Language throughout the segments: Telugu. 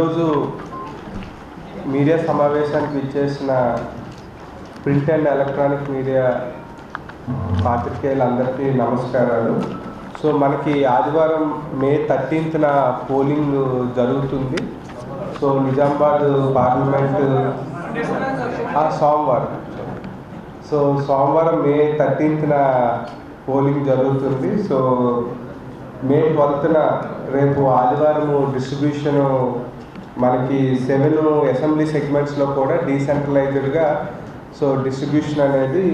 ఈరోజు మీడియా సమావేశానికి ఇచ్చేసిన ప్రింట్ అండ్ ఎలక్ట్రానిక్ మీడియా పాత్రికేయులందరికీ నమస్కారాలు. సో మనకి ఆదివారం మే 13న పోలింగ్ జరుగుతుంది. సో నిజామాబాద్ పార్లమెంటు సోమవారం మే 13న పోలింగ్ జరుగుతుంది. సో మే 12న రేపు ఆదివారము డిస్ట్రిబ్యూషను మనకి 7 అసెంబ్లీ సెగ్మెంట్స్లో కూడా డీసెంట్రలైజ్డ్గా సో డిస్ట్రిబ్యూషన్ అనేది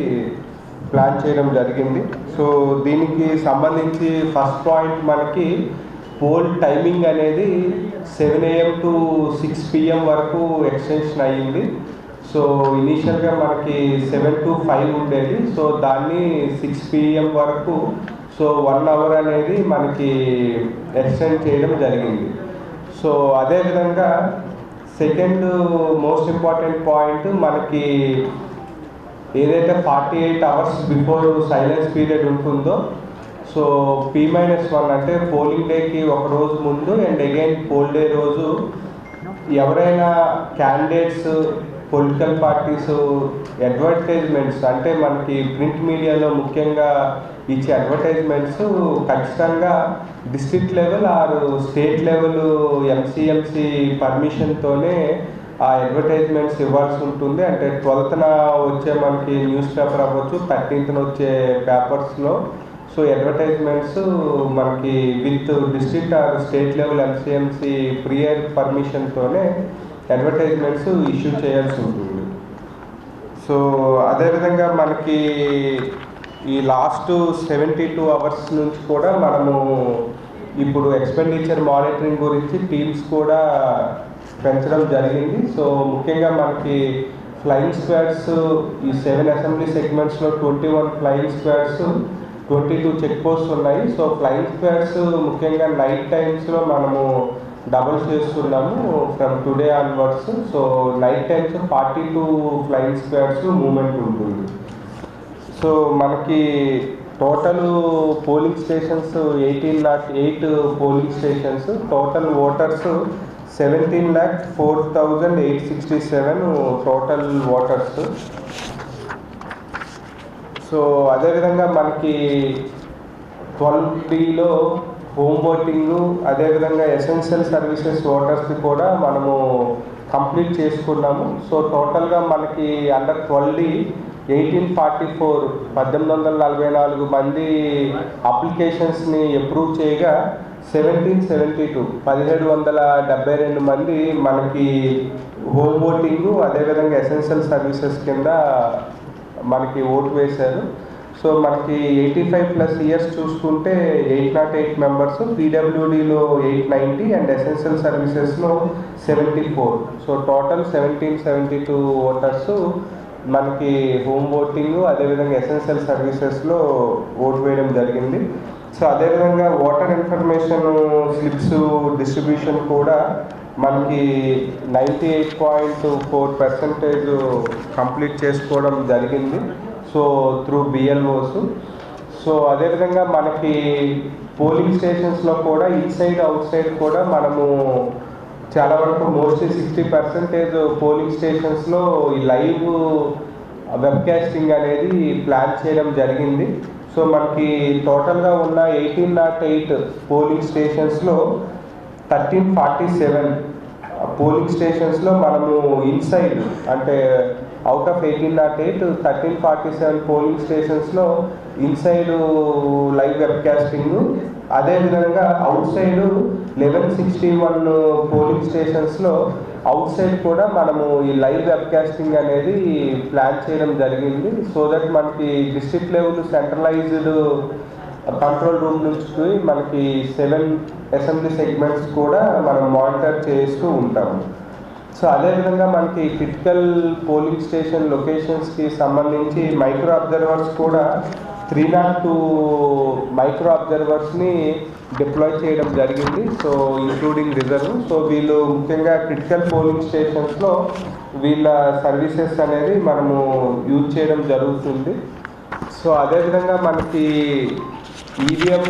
ప్లాన్ చేయడం జరిగింది. సో దీనికి సంబంధించి ఫస్ట్ పాయింట్ మనకి పోల్ టైమింగ్ అనేది 7 AM to 6 PM వరకు ఎక్స్టెన్షన్ అయ్యింది. సో ఇనీషియల్గా మనకి 7 to 5 ఉండేది. సో దాన్ని 6 PM వరకు సో 1 hour అనేది మనకి ఎక్స్టెండ్ చేయడం జరిగింది. సో అదేవిధంగా సెకండ్ మోస్ట్ ఇంపార్టెంట్ పాయింట్ మనకి ఏదైతే 48 hours బిఫోర్ సైలెన్స్ పీరియడ్ ఉంటుందో సో P-1 అంటే పోలింగ్ డేకి ఒక రోజు ముందు అండ్ అగైన్ పోల్ డే రోజు ఎవరైనా క్యాండిడేట్స్ పొలిటికల్ పార్టీస్ అడ్వర్టైజ్మెంట్స్ అంటే మనకి ప్రింట్ మీడియాలో ముఖ్యంగా ఇచ్చే అడ్వర్టైజ్మెంట్స్ ఖచ్చితంగా district level or state level MCMC పర్మిషన్తోనే ఆ అడ్వర్టైజ్మెంట్స్ ఇవ్వాల్సి ఉంటుంది. అంటే 12న వచ్చే మనకి న్యూస్ పేపర్ అవ్వచ్చు, 13న వచ్చే పేపర్స్లో సో అడ్వర్టైజ్మెంట్స్ మనకి with district or state level MCMC prior పర్మిషన్తోనే అడ్వర్టైజ్మెంట్స్ ఇష్యూ చేయాల్సి ఉంటుంది. సో అదేవిధంగా మనకి ఈ లాస్ట్ 72 hours నుంచి కూడా మనము ఇప్పుడు ఎక్స్పెండిచర్ మానిటరింగ్ గురించి టీమ్స్ కూడా పెంచడం జరిగింది. సో ముఖ్యంగా మనకి ఫ్లయింగ్ స్క్వాడ్స్ ఈ 7 అసెంబ్లీ సెగ్మెంట్స్లో 21 ఫ్లయింగ్ స్క్వాడ్స్ 22 చెక్ పోస్ట్స్ ఉన్నాయి. సో ఫ్లయింగ్ స్క్వాడ్స్ ముఖ్యంగా నైట్ టైమ్స్లో మనము డబుల్ చేస్తున్నాము from today onwards. So night times 42 flying squads movement ఉంటుంది. సో మనకి total polling stations 1808 polling stations, total voters 17,04,867 total voters. So అదేవిధంగా మనకి 12Dలో హోమ్ ఓటింగు అదేవిధంగా ఎసెన్షియల్ సర్వీసెస్ ఓటర్స్కి కూడా మనము కంప్లీట్ చేసుకున్నాము. సో టోటల్గా మనకి అండర్ 12D 1844 మంది అప్లికేషన్స్ని అప్రూవ్ చేయగా 1772 మంది మనకి హోమ్ ఓటింగు అదేవిధంగా ఎసెన్షియల్ సర్వీసెస్ కింద మనకి ఓటు వేశారు. సో మనకి 85+ years చూసుకుంటే 808 మెంబర్స్, పీడబ్ల్యూడీలో 890 అండ్ ఎసెన్షియల్ సర్వీసెస్లో 74. సో టోటల్ 1772 ఓటర్స్ మనకి హోమ్ ఓటింగ్ అదేవిధంగా ఎసెన్షియల్ సర్వీసెస్లో ఓటు వేయడం జరిగింది. సో అదేవిధంగా ఓటర్ ఇన్ఫర్మేషన్ స్లిప్స్ డిస్ట్రిబ్యూషన్ కూడా మనకి 98.4% కంప్లీట్ చేసుకోవడం జరిగింది. So through BLOస్. సో అదేవిధంగా మనకి పోలింగ్ స్టేషన్స్లో కూడా ఇన్సైడ్ అవుట్ సైడ్ కూడా మనము చాలా వరకు మోస్ట్లీ 60% పోలింగ్ స్టేషన్స్లో ఈ లైవ్ వెబ్కాస్టింగ్ అనేది ప్లాన్ చేయడం జరిగింది. సో మనకి టోటల్గా ఉన్న 1808 పోలింగ్ స్టేషన్స్లో 1347 పోలింగ్ స్టేషన్స్లో మనము ఇన్సైడ్ అంటే అవుట్ ఆఫ్ 1808 1347 పోలింగ్ స్టేషన్స్లో ఇన్సైడ్ లైవ్ వెబ్కాస్టింగ్, అదేవిధంగా అవుట్ సైడ్ 1161 పోలింగ్ స్టేషన్స్లో అవుట్ సైడ్ కూడా మనము ఈ లైవ్ వెబ్కాస్టింగ్ అనేది ప్లాన్ చేయడం జరిగింది. సో దట్ మనకి district level centralised control room నుంచి మనకి 7 అసెంబ్లీ సెగ్మెంట్స్ కూడా మనం మానిటర్ చేస్తూ ఉంటాము. సో అదేవిధంగా మనకి క్రిటికల్ పోలింగ్ స్టేషన్ లొకేషన్స్కి సంబంధించి మైక్రో అబ్జర్వర్స్ కూడా 302 మైక్రో అబ్జర్వర్స్ని డిప్లాయ్ చేయడం జరిగింది. So including reserve. సో వీళ్ళు ముఖ్యంగా క్రిటికల్ పోలింగ్ స్టేషన్స్లో వీళ్ళ సర్వీసెస్ అనేది మనము యూజ్ చేయడం జరుగుతుంది. సో అదేవిధంగా మనకి ఈవీఎం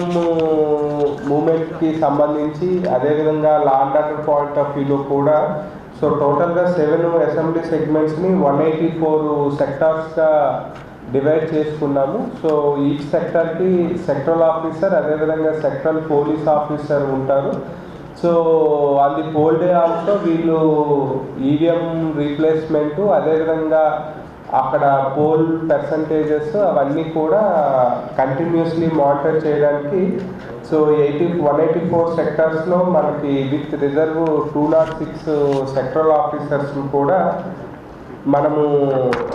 మూమెంట్కి సంబంధించి అదేవిధంగా law and order point of వ్యూలో కూడా సో టోటల్గా 7 అసెంబ్లీ సెగ్మెంట్స్ని 184 సెక్టార్స్గా డివైడ్ చేసుకున్నాము. సో ఈచ్ సెక్టర్కి సెక్టరల్ ఆఫీసర్ అదేవిధంగా సెక్టరల్ పోలీస్ ఆఫీసర్ ఉంటారు. సో అది పోల్ డే ఆల్సో వీళ్ళు ఈవీఎం రీప్లేస్మెంటు అదేవిధంగా అక్కడ పోల్ పర్సంటేజెస్ అవన్నీ కూడా కంటిన్యూస్లీ మానిటర్ చేయడానికి సో 184 సెక్టర్స్లో మనకి విత్ రిజర్వ్ 206 సెక్టరల్ ఆఫీసర్స్ని కూడా మనము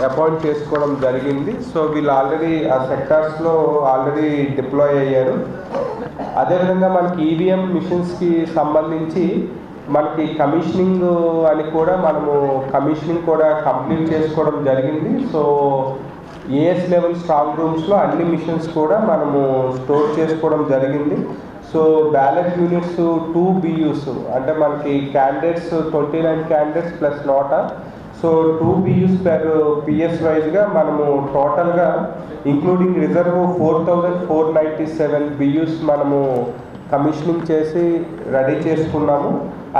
అపాయింట్ చేసుకోవడం జరిగింది. సో వీళ్ళు ఆల్రెడీ ఆ సెక్టార్స్లో ఆల్రెడీ డిప్లాయ్ అయ్యారు. అదేవిధంగా మనకి ఈవీఎం మిషన్స్కి సంబంధించి మనకి కమిషనింగ్ అని కూడా మనము కమిషనింగ్ కూడా కంప్లీట్ చేసుకోవడం జరిగింది. సో ఏఎస్ లెవెల్ స్ట్రాంగ్ రూమ్స్లో అన్ని మిషన్స్ కూడా మనము స్టోర్ చేసుకోవడం జరిగింది. సో బ్యాలెట్ యూనిట్స్ 2 BUs అంటే మనకి క్యాండిడేట్స్ 29 క్యాండిడేట్స్ ప్లస్ నోటా. సో 2 BUs per PS వైజ్గా మనము టోటల్గా ఇంక్లూడింగ్ రిజర్వ్ 4497 BUs మనము కమిషనింగ్ చేసి రెడీ చేసుకున్నాము.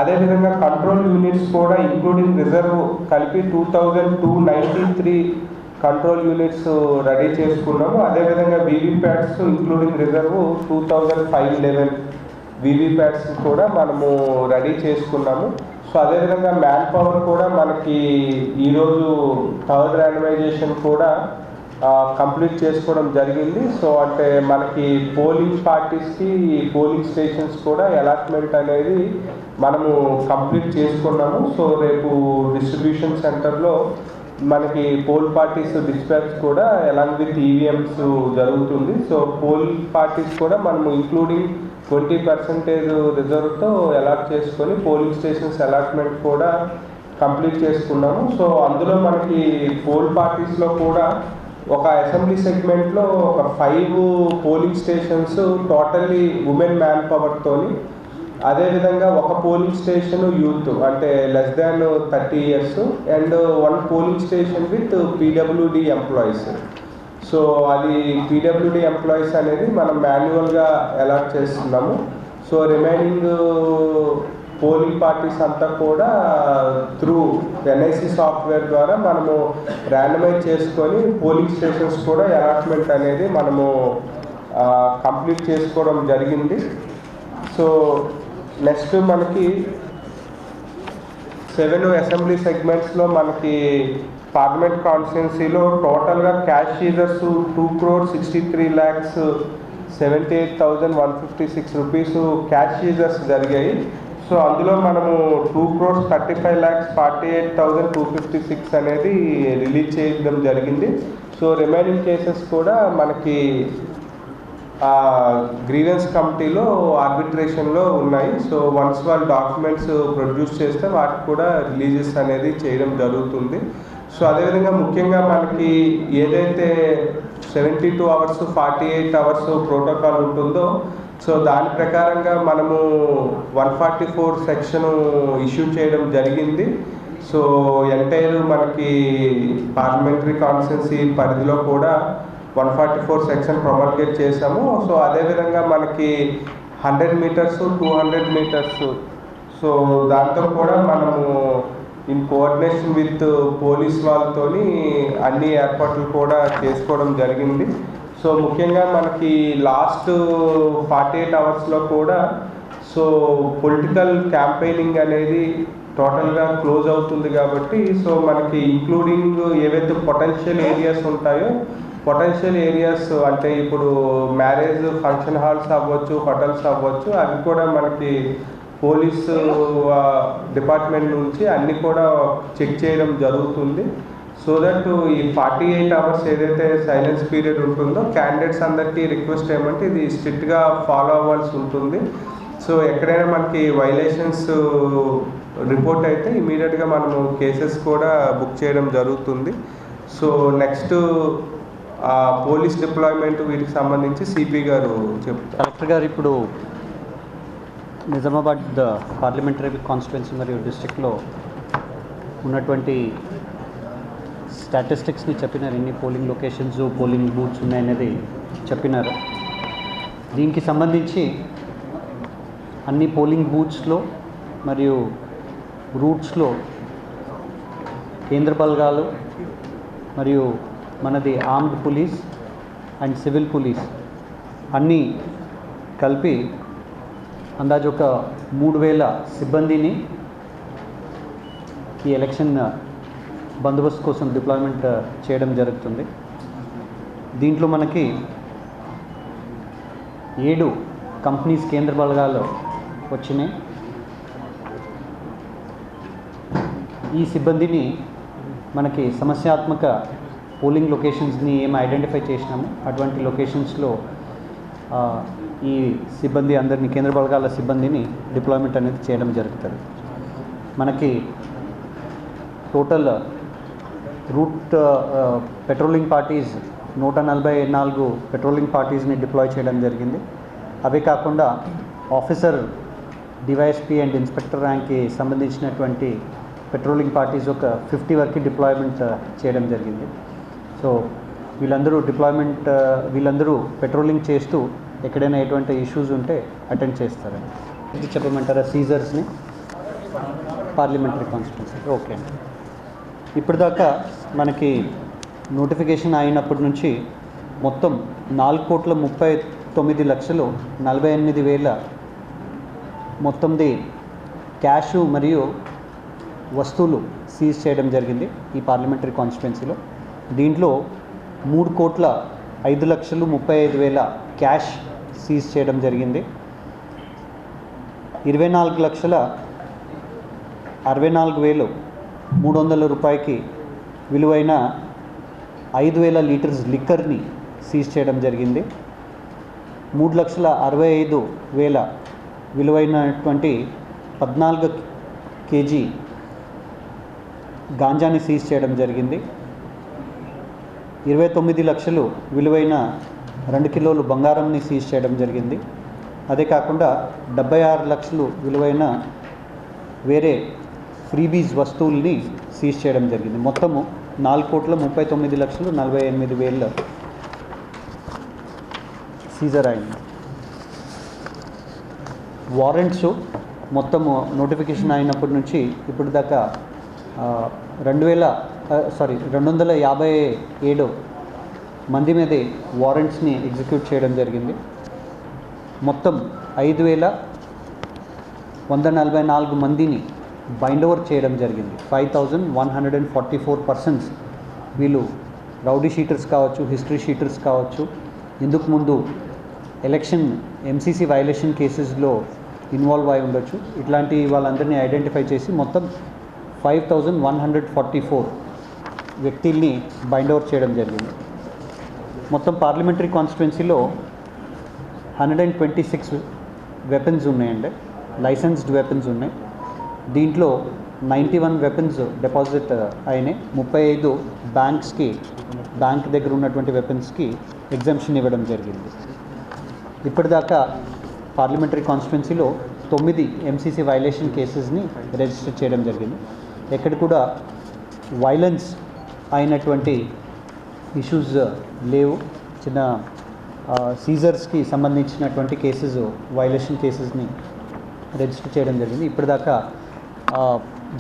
అదేవిధంగా కంట్రోల్ యూనిట్స్ కూడా ఇంక్లూడింగ్ రిజర్వ్ కలిపి 2293 కంట్రోల్ యూనిట్స్ రెడీ చేసుకున్నాము. అదేవిధంగా వీవీప్యాట్స్ ఇంక్లూడింగ్ రిజర్వ్ 2511 వీవీప్యాట్స్ కూడా మనము రెడీ చేసుకున్నాము. సో అదేవిధంగా మ్యాన్ పవర్ కూడా మనకి ఈరోజు థర్డ్ ర్యాండమైజేషన్ కూడా కంప్లీట్ చేసుకోవడం జరిగింది. సో అంటే మనకి పోలింగ్ పార్టీస్కి పోలింగ్ స్టేషన్స్ కూడా అలాట్మెంట్ అనేది మనము కంప్లీట్ చేసుకున్నాము. సో రేపు డిస్ట్రిబ్యూషన్ సెంటర్లో మనకి పోల్ పార్టీస్ డిస్పాచ్ కూడా అలాంగ్ విత్ ఈవీఎంస్ జరుగుతుంది. సో పోల్ పార్టీస్ కూడా మనము ఇంక్లూడింగ్ 20% రిజర్వ్తో అలాట్ చేసుకొని పోలింగ్ స్టేషన్స్ అలాట్మెంట్ కూడా కంప్లీట్ చేసుకున్నాము. సో అందులో మనకి పోల్ పార్టీస్లో కూడా ఒక అసెంబ్లీ సెగ్మెంట్లో ఒక 5 polling stations totally women man పవర్తోని, అదేవిధంగా ఒక పోలింగ్ స్టేషన్ యూత్ అంటే less than 30 years and 1 polling station with PWD employees. So అది పీడబ్ల్యూడి ఎంప్లాయీస్ అనేది మనం మాన్యువల్గా అలాట్ చేస్తున్నాము. సో రిమైనింగ్ పోలింగ్ పార్టీస్ అంతా కూడా త్రూ ఎన్ఐసి సాఫ్ట్వేర్ ద్వారా మనము ర్యాండమైజ్ చేసుకొని పోలింగ్ స్టేషన్స్ కూడా అలాట్మెంట్ అనేది మనము కంప్లీట్ చేసుకోవడం జరిగింది. సో నెక్స్ట్ మనకి 7 అసెంబ్లీ సెగ్మెంట్స్లో మనకి పార్లమెంట్ కాన్స్టిట్యున్సీలో టోటల్గా cash seizures 2,63,78,156 rupees cash seizures జరిగాయి. సో అందులో మనము 2,35,48,256 అనేది రిలీజ్ చేయడం జరిగింది. సో రిమైనింగ్ కేసెస్ కూడా మనకి గ్రీవెన్స్ కమిటీలో ఆర్బిట్రేషన్లో ఉన్నాయి. సో వన్స్ వాళ్ళు డాక్యుమెంట్స్ ప్రొడ్యూస్ చేస్తే వాటికి కూడా రిలీజెస్ అనేది చేయడం జరుగుతుంది. సో అదేవిధంగా ముఖ్యంగా మనకి ఏదైతే 72 hours 48 hours ప్రోటోకాల్ ఉంటుందో సో దాని ప్రకారంగా మనము 144 సెక్షన్ ఇష్యూ చేయడం జరిగింది. సో ఎంటైర్ మనకి పార్లమెంటరీ కాన్స్టిట్యున్సీ పరిధిలో కూడా 144 సెక్షన్ ప్రొమల్గేట్ చేసాము. సో అదేవిధంగా మనకి 100 meters 200 meters సో దాంతో కూడా మనము ఇన్ కోఆర్డినేషన్ విత్ పోలీస్ వాళ్ళతో అన్ని ఏర్పాట్లు కూడా చేసుకోవడం జరిగింది. సో ముఖ్యంగా మనకి లాస్ట్ 48 hours కూడా సో పొలిటికల్ క్యాంపెయినింగ్ అనేది టోటల్గా క్లోజ్ అవుతుంది కాబట్టి సో మనకి ఇంక్లూడింగ్ ఏవైతే పొటెన్షియల్ ఏరియాస్ ఉంటాయో పొటెన్షియల్ ఏరియాస్ అంటే ఇప్పుడు మ్యారేజ్ ఫంక్షన్ హాల్స్ అవ్వచ్చు, హోటల్స్ అవ్వచ్చు, అవి కూడా మనకి పోలీసు డిపార్ట్మెంట్ నుంచి అన్నీ కూడా చెక్ చేయడం జరుగుతుంది. సో దట్ ఈ 48 hours ఏదైతే సైలెన్స్ పీరియడ్ ఉంటుందో క్యాండిడేట్స్ అందరికీ రిక్వెస్ట్ ఏమంటే ఇది స్ట్రిక్ట్గా ఫాలో అవ్వాల్సి ఉంటుంది. సో ఎక్కడైనా మనకి వైలేషన్స్ రిపోర్ట్ అయితే ఇమీడియట్గా మనము కేసెస్ కూడా బుక్ చేయడం జరుగుతుంది. సో నెక్స్ట్ పోలీస్ డిప్లాయ్మెంట్ వీటికి సంబంధించి సిపి గారు చెప్తారు. కలెక్టర్ గారు ఇప్పుడు నిజామాబాద్ పార్లమెంటరీ కాన్స్టిట్యున్సీ మరియు డిస్ట్రిక్ట్లో ఉన్నటువంటి స్టాటిస్టిక్స్ని చెప్పినారు. ఎన్ని పోలింగ్ లొకేషన్స్ పోలింగ్ బూత్స్ ఉన్నాయనేది చెప్పినారు. దీనికి సంబంధించి అన్ని పోలింగ్ బూత్స్లో మరియు రూట్స్లో కేంద్ర బలగాలు మరియు మనది armed police and civil police అన్నీ కలిపి అందాజు ఒక 3,000 సిబ్బందిని ఈ ఎలక్షన్ బందోబస్తు కోసం డిప్లాయ్మెంట్ చేయడం జరుగుతుంది. దీంట్లో మనకి 7 కంపెనీస్ కేంద్ర బలగాలు వచ్చినాయి. ఈ సిబ్బందిని మనకి సమస్యాత్మక పోలింగ్ లొకేషన్స్ని ఏం ఐడెంటిఫై చేసినాము అటువంటి లొకేషన్స్లో ఈ సిబ్బంది అందరినీ కేంద్ర బలగాల సిబ్బందిని డిప్లాయ్మెంట్ అనేది చేయడం జరుగుతుంది. మనకి total route patrolling parties 144 patrolling పార్టీస్ని డిప్లాయ్ చేయడం జరిగింది. అవే కాకుండా ఆఫీసర్ డివైఎస్పీ అండ్ ఇన్స్పెక్టర్ ర్యాంక్కి సంబంధించినటువంటి పెట్రోలింగ్ పార్టీస్ ఒక 50 వరకు డిప్లాయ్మెంట్ చేయడం జరిగింది. సో వీళ్ళందరూ పెట్రోలింగ్ చేస్తూ ఎక్కడైనా ఎటువంటి ఇష్యూస్ ఉంటే అటెండ్ చేస్తారని ఇది చెప్పమంటారా? సీజర్స్ని పార్లమెంటరీ కాన్స్టిట్యున్సీ ఓకే. ఇప్పటిదాకా మనకి నోటిఫికేషన్ అయినప్పటి నుంచి మొత్తం 4,39,48,000 మొత్తంది క్యాషు మరియు వస్తువులు సీజ్ చేయడం జరిగింది ఈ పార్లమెంటరీ కాన్స్టిట్యున్సీలో. దీంట్లో 3,05,35,000 క్యాష్ సీజ్ చేయడం జరిగింది. 24,64,300 రూపాయలకి విలువైన 5,000 లీటర్స్ లిక్కర్ని సీజ్ చేయడం జరిగింది. 3,65,000 విలువైనటువంటి 14 కేజీ గాంజాని సీజ్ చేయడం జరిగింది. 29 లక్షలు విలువైన 2 కిలోలు బంగారంని సీజ్ చేయడం జరిగింది. అదే కాకుండా 76 లక్షలు విలువైన వేరే ఫ్రీబీస్ వస్తువుల్ని సీజ్ చేయడం జరిగింది. మొత్తము 4,39,48,000 సీజర్ అయింది. వారెంట్స్ మొత్తము నోటిఫికేషన్ అయినప్పటి నుంచి ఇప్పుడు దాకా 257 మంది మీదే వారెంట్స్ని ఎగ్జిక్యూట్ చేయడం జరిగింది. మొత్తం 5,144 మందిని బైండ్ ఓవర్ చేయడం జరిగింది. 5,144 పర్సన్స్ వీళ్ళు రౌడీ షీటర్స్ కావచ్చు, హిస్టరీ షీటర్స్ కావచ్చు, ఇందుకు ముందు ఎలక్షన్ ఎంసీసీ వైలేషన్ కేసెస్లో ఇన్వాల్వ్ అయి ఉండొచ్చు. ఇట్లాంటి వాళ్ళందరినీ ఐడెంటిఫై చేసి మొత్తం 5,144 వ్యక్తుల్ని బైండ్ ఓవర్ చేయడం జరిగింది. మొత్తం పార్లమెంటరీ కాన్స్టిట్యున్సీలో 126 వెపన్స్ ఉన్నాయండి, లైసెన్స్డ్ వెపన్స్ ఉన్నాయి. దీంట్లో 91 వెపన్స్ డిపాజిట్ అయినాయి. 35 బ్యాంక్ దగ్గర ఉన్నటువంటి వెపన్స్కి ఎగ్జంప్షన్ ఇవ్వడం జరిగింది. ఇప్పటిదాకా పార్లమెంటరీ కాన్స్టిట్యున్సీలో 9 ఎంసీసీ వైలేషన్ కేసెస్ని రిజిస్టర్ చేయడం జరిగింది. ఎక్కడ కూడా వైలెన్స్ అయినటువంటి ఇష్యూస్ లేవు. చిన్న సీజర్స్కి సంబంధించినటువంటి కేసెస్, వైలేషన్ కేసెస్ని రిజిస్టర్ చేయడం జరిగింది. ఇప్పటిదాకా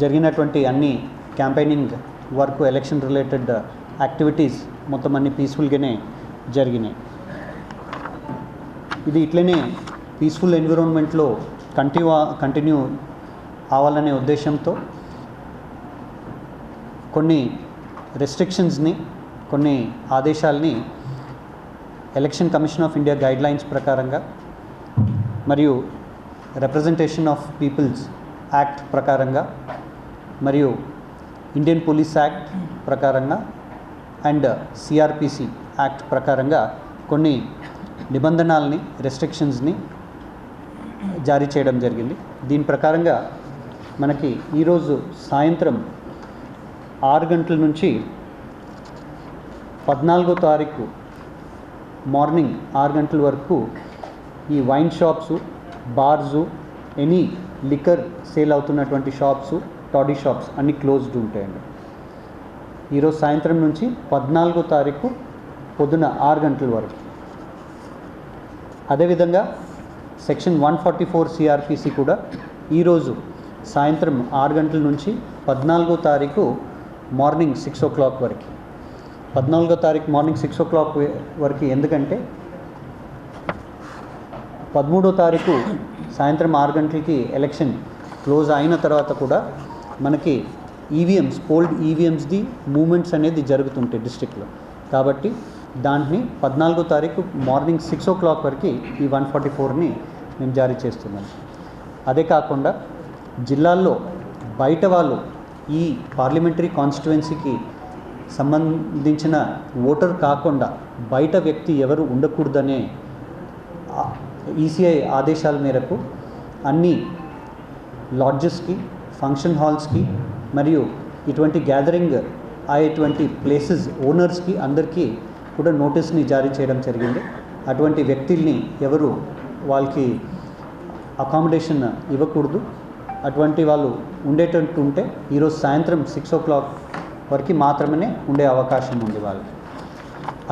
జరిగినటువంటి అన్ని campaigning work, election related activities మొత్తం అన్ని పీస్ఫుల్గానే జరిగినాయి. ఇది ఇట్లనే పీస్ఫుల్ ఎన్విరాన్మెంట్లో కంటిన్యూ అవ్వాలనే ఉద్దేశంతో కొన్ని రెస్ట్రిక్షన్స్ని, కొన్ని ఆదేశాలని election commission of India guidelines ప్రకారంగా మరియు రిప్రజెంటేషన్ ఆఫ్ పీపుల్స్ యాక్ట్ ప్రకారంగా మరియు ఇండియన్ పోలీస్ యాక్ట్ ప్రకారంగా అండ్ సిఆర్పిసి యాక్ట్ ప్రకారంగా కొన్ని నిబంధనల్ని, రెస్ట్రిక్షన్స్ని జారీ చేయడం జరిగింది. దీని ప్రకారంగా మనకి ఈరోజు సాయంత్రం 6 గంటల నుంచి 14వ తారీఖు మార్నింగ్ 6 గంటల వరకు ఈ wine shops, bars, any liquor sale అవుతున్నటువంటి షాప్సు, టాడీ షాప్స్ అన్నీ క్లోజ్డ్ ఉంటాయండి. ఈరోజు సాయంత్రం నుంచి 14వ తారీఖు పొద్దున 6 గంటల వరకు. అదేవిధంగా సెక్షన్ 144 సిఆర్పిసి కూడా ఈరోజు సాయంత్రం 6 గంటల నుంచి 14వ తారీఖు మార్నింగ్ 6 o'clock వరకు, 14వ తారీఖు మార్నింగ్ 6 o'clock వరకు, ఎందుకంటే 13వ తారీఖు సాయంత్రం 6 గంటలకి ఎలక్షన్ క్లోజ్ అయిన తర్వాత కూడా మనకి ఈవీఎంస్, పోల్డ్ ఈవీఎంస్ది మూమెంట్స్ అనేది జరుగుతుంటాయి డిస్ట్రిక్ట్లో. కాబట్టి దాన్ని 14వ తారీఖు మార్నింగ్ 6 o'clock వరకు ఈ 144ని మేము జారీ చేస్తున్నాం. అదే కాకుండా జిల్లాల్లో బయట వాళ్ళు ఈ పార్లమెంటరీ కాన్స్టిట్యువెన్సీకి సంబంధించిన ఓటర్ కాకుండా బయట వ్యక్తి ఎవరు ఉండకూడదనే ఈసీఐ ఆదేశాల మేరకు అన్ని లాడ్జెస్కి, ఫంక్షన్ హాల్స్కి మరియు ఇటువంటి గ్యాదరింగ్ అయ్యేటువంటి ప్లేసెస్ ఓనర్స్కి అందరికీ కూడా నోటీస్ని జారీ చేయడం జరిగింది. అటువంటి వ్యక్తుల్ని ఎవరు వాళ్ళకి అకామిడేషన్ ఇవ్వకూడదు. అటువంటి వాళ్ళు ఉండేటట్టు ఉంటే ఈరోజు సాయంత్రం 6 o'clock వరకు మాత్రమే ఉండే అవకాశం ఉంది వాళ్ళకి.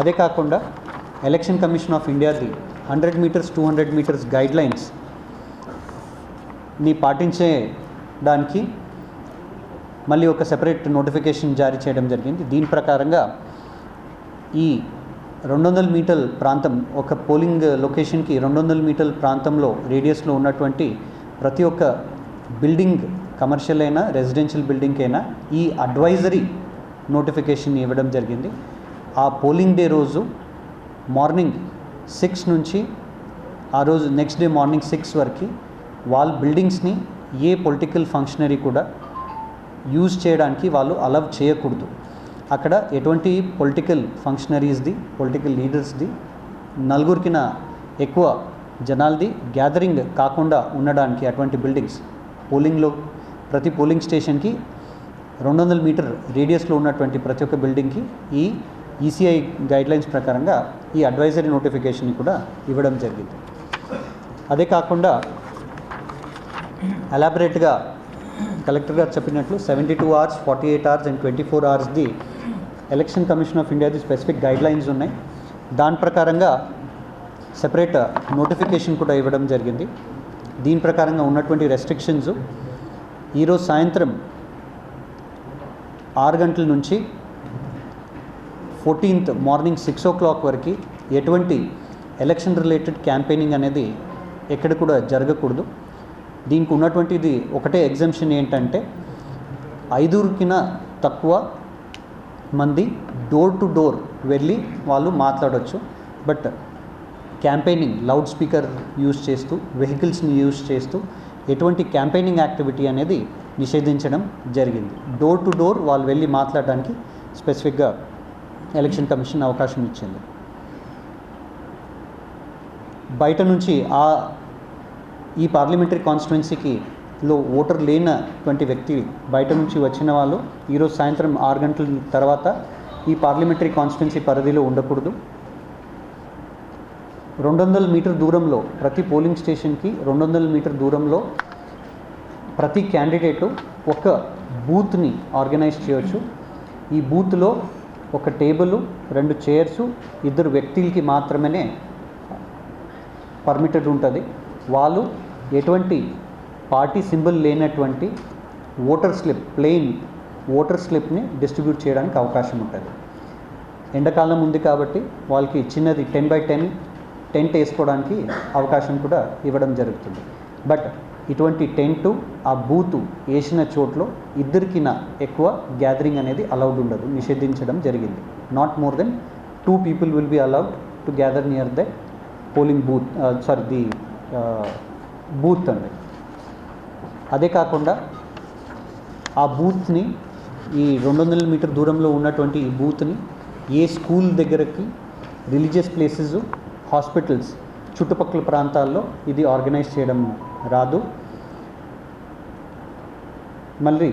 అదే కాకుండా ఎలక్షన్ కమిషన్ ఆఫ్ ఇండియాది 100 meters, 200 meters గైడ్లైన్స్ని పాటించడానికి మళ్ళీ ఒక సెపరేట్ నోటిఫికేషన్ జారీ చేయడం జరిగింది. దీని ప్రకారంగా ఈ 200 మీటర్ల ప్రాంతం, ఒక పోలింగ్ లొకేషన్కి 200 మీటర్ల ప్రాంతంలో రేడియస్లో ఉన్నటువంటి ప్రతి ఒక్క బిల్డింగ్, కమర్షియల్ అయినా రెసిడెన్షియల్ బిల్డింగ్ అయినా ఈ అడ్వైజరీ నోటిఫికేషన్ ఇవ్వడం జరిగింది. ఆ పోలింగ్ డే రోజు మార్నింగ్ 6 నుంచి ఆ రోజు నెక్స్ట్ డే మార్నింగ్ 6 వరకు వాళ్ళ బిల్డింగ్స్ని ఏ పొలిటికల్ ఫంక్షనరీ కూడా యూజ్ చేయడానికి వాళ్ళు అలౌ చేయకూడదు. అక్కడ ఎటువంటి పొలిటికల్ ఫంక్షనరీస్ది, పొలిటికల్ లీడర్స్ది, నలుగురికిన ఎక్కువ జనాలది గ్యాదరింగ్ కాకుండా ఉండడానికి అటువంటి బిల్డింగ్స్ పోలింగ్లో ప్రతి పోలింగ్ స్టేషన్కి 200 మీటర్ రేడియస్లో ఉన్నటువంటి ప్రతి ఒక్క బిల్డింగ్కి ఈ ఈసీఐ గైడ్లైన్స్ ప్రకారంగా ఈ అడ్వైజరీ నోటిఫికేషన్ని కూడా ఇవ్వడం జరిగింది. అదే కాకుండా ఎలాబరేట్గా కలెక్టర్ గారు చెప్పినట్లు 72 hours, 48 hours అండ్ 24 hoursది ఎలక్షన్ కమిషన్ ఆఫ్ ఇండియాది స్పెసిఫిక్ గైడ్లైన్స్ ఉన్నాయి. దాని ప్రకారంగా సెపరేట్ నోటిఫికేషన్ కూడా ఇవ్వడం జరిగింది. దీని ప్రకారంగా ఉన్నటువంటి రెస్ట్రిక్షన్స్ ఈరోజు సాయంత్రం 6 గంటల నుంచి 14th మార్నింగ్ 6 o'clock వరకు ఎటువంటి ఎలక్షన్ రిలేటెడ్ క్యాంపెయినింగ్ అనేది ఎక్కడ కూడా జరగకూడదు. దీనికి ఉన్నటువంటిది ఒకటే ఎగ్జంప్షన్ ఏంటంటే 5కిన తక్కువ మంది డోర్ టు డోర్ వెళ్ళి వాళ్ళు మాట్లాడవచ్చు. But campaigning loud speaker use చేస్తూ, వెహికల్స్ని యూజ్ చేస్తూ ఎటువంటి క్యాంపెయినింగ్ యాక్టివిటీ అనేది నిషేధించడం జరిగింది. డోర్ టు డోర్ వాళ్ళు వెళ్ళి మాట్లాడడానికి స్పెసిఫిక్గా ఎలక్షన్ కమిషన్ అవకాశం ఇచ్చింది. బయట నుంచి ఈ పార్లమెంటరీ కాన్స్టిట్యువెన్సీకి ఓటర్ లేనటువంటి వ్యక్తి బయట నుంచి వచ్చిన వాళ్ళు ఈరోజు సాయంత్రం 6 గంటల తర్వాత ఈ పార్లమెంటరీ కాన్స్టిట్యువెన్సీ పరిధిలో ఉండకూడదు. 200 మీటర్ దూరంలో ప్రతి పోలింగ్ స్టేషన్కి 200 మీటర్ దూరంలో ప్రతి క్యాండిడేటు ఒక బూత్ని ఆర్గనైజ్ చేయవచ్చు. ఈ బూత్లో ఒక టేబుల్, 2 చైర్స్, 2 వ్యక్తులకి మాత్రమే పర్మిటెడ్ ఉంటుంది. వాళ్ళు ఎటువంటి పార్టీ సింబల్ లేనటువంటి ఓటర్ స్లిప్, ప్లెయిన్ ఓటర్ స్లిప్ని డిస్ట్రిబ్యూట్ చేయడానికి అవకాశం ఉంటుంది. ఎండాకాలం ఉంది కాబట్టి వాళ్ళకి చిన్నది 10x10 టెంట్ వేసుకోవడానికి అవకాశం కూడా ఇవ్వడం జరుగుతుంది. బట్ ఇటువంటి టెంటు ఆ బూతు వేసిన చోట్లో 2కిన ఎక్కువ గ్యాదరింగ్ అనేది అలౌడ్ ఉండదు, నిషేధించడం జరిగింది. Not more than 2 people will be allowed to gather near the polling booth, the booth అండి. అదే కాకుండా ఆ బూత్ని, ఈ 200 మీటర్ దూరంలో ఉన్నటువంటి ఈ బూత్ని ఏ స్కూల్ దగ్గరకి, రిలీజియస్ ప్లేసెస్, హాస్పిటల్స్ చుట్టుపక్కల ప్రాంతాల్లో ఇది ఆర్గనైజ్ చేయడం రాదు. మళ్ళీ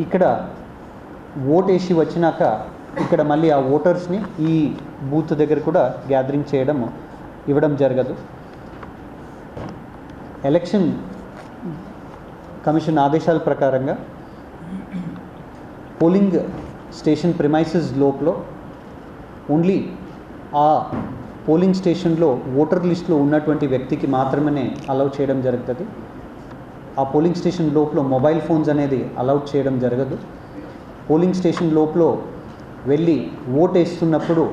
ఇక్కడ ఓట్ వేసి వచ్చినాక ఇక్కడ మళ్ళీ ఆ ఓటర్స్ని ఈ బూత్ దగ్గర కూడా గ్యాదరింగ్ చేయడం ఇవ్వడం జరగదు. ఎలక్షన్ కమిషన్ ఆదేశాల ప్రకారంగా పోలింగ్ స్టేషన్ ప్రిమైసెస్ లోపల ఓన్లీ ఆ పోలింగ్ స్టేషన్లో ఓటర్ లిస్టులో ఉన్నటువంటి వ్యక్తికి మాత్రమే అలౌ చేయడం జరుగుతుంది. ఆ పోలింగ్ స్టేషన్ లోపల మొబైల్ ఫోన్స్ అనేది అలౌడ్ చేయడం జరగదు. పోలింగ్ స్టేషన్ లోపల వెళ్ళి ఓట్ వేస్తున్నప్పుడు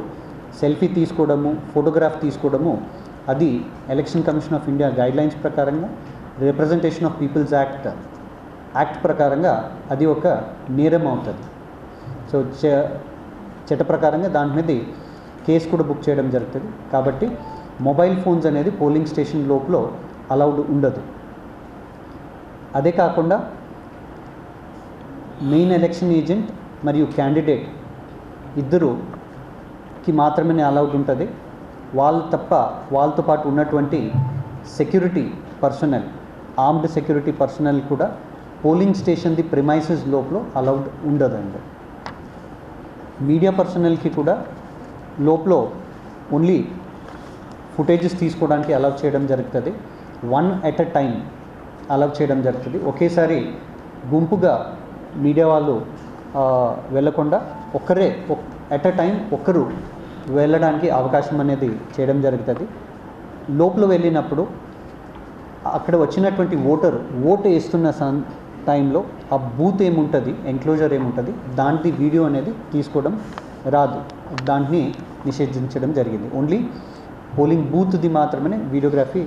సెల్ఫీ తీసుకోవడము, ఫోటోగ్రాఫ్ తీసుకోవడము అది election commission of India guidelines ప్రకారంగా, రిప్రజెంటేషన్ ఆఫ్ పీపుల్స్ యాక్ట్ ప్రకారంగా అది ఒక నేరం అవుతుంది. సో చట్ట ప్రకారంగా దాని మీద కేసు కూడా బుక్ చేయడం జరుగుతుంది. కాబట్టి మొబైల్ ఫోన్స్ అనేది పోలింగ్ స్టేషన్ లోపల అలౌడ్ ఉండదు. అదే కాకుండా మెయిన్ ఎలక్షన్ ఏజెంట్ మరియు క్యాండిడేట్ ఇద్దరుకి మాత్రమే అలౌడ్ ఉంటుంది. వాళ్ళతో పాటు ఉన్నటువంటి security personal, armed security personal కూడా పోలింగ్ స్టేషన్ది ప్రిమైసెస్ లోపల అలౌడ్ ఉండదండి. మీడియా పర్సనల్కి కూడా లోపల ఓన్లీ ఫుటేజెస్ తీసుకోవడానికి అలౌ చేయడం జరుగుతుంది. 1 at a time అలౌ చేయడం జరుగుతుంది. ఒకేసారి గుంపుగా మీడియా వాళ్ళు వెళ్ళకుండా ఒక్కరే ఎట్ అ టైం ఒక్కరు వెళ్ళడానికి అవకాశం అనేది చేయడం జరుగుతుంది. లోపల వెళ్ళినప్పుడు అక్కడ వచ్చినటువంటి ఓటు వేస్తున్న టైంలో ఆ బూత్ ఏముంటుంది, ఎంక్లోజర్ ఏముంటుంది, దాంట్లో వీడియో అనేది తీసుకోవడం రాదు. దాన్ని నిషేధించడం జరిగింది. ఓన్లీ పోలింగ్ బూత్ది మాత్రమే వీడియోగ్రఫీ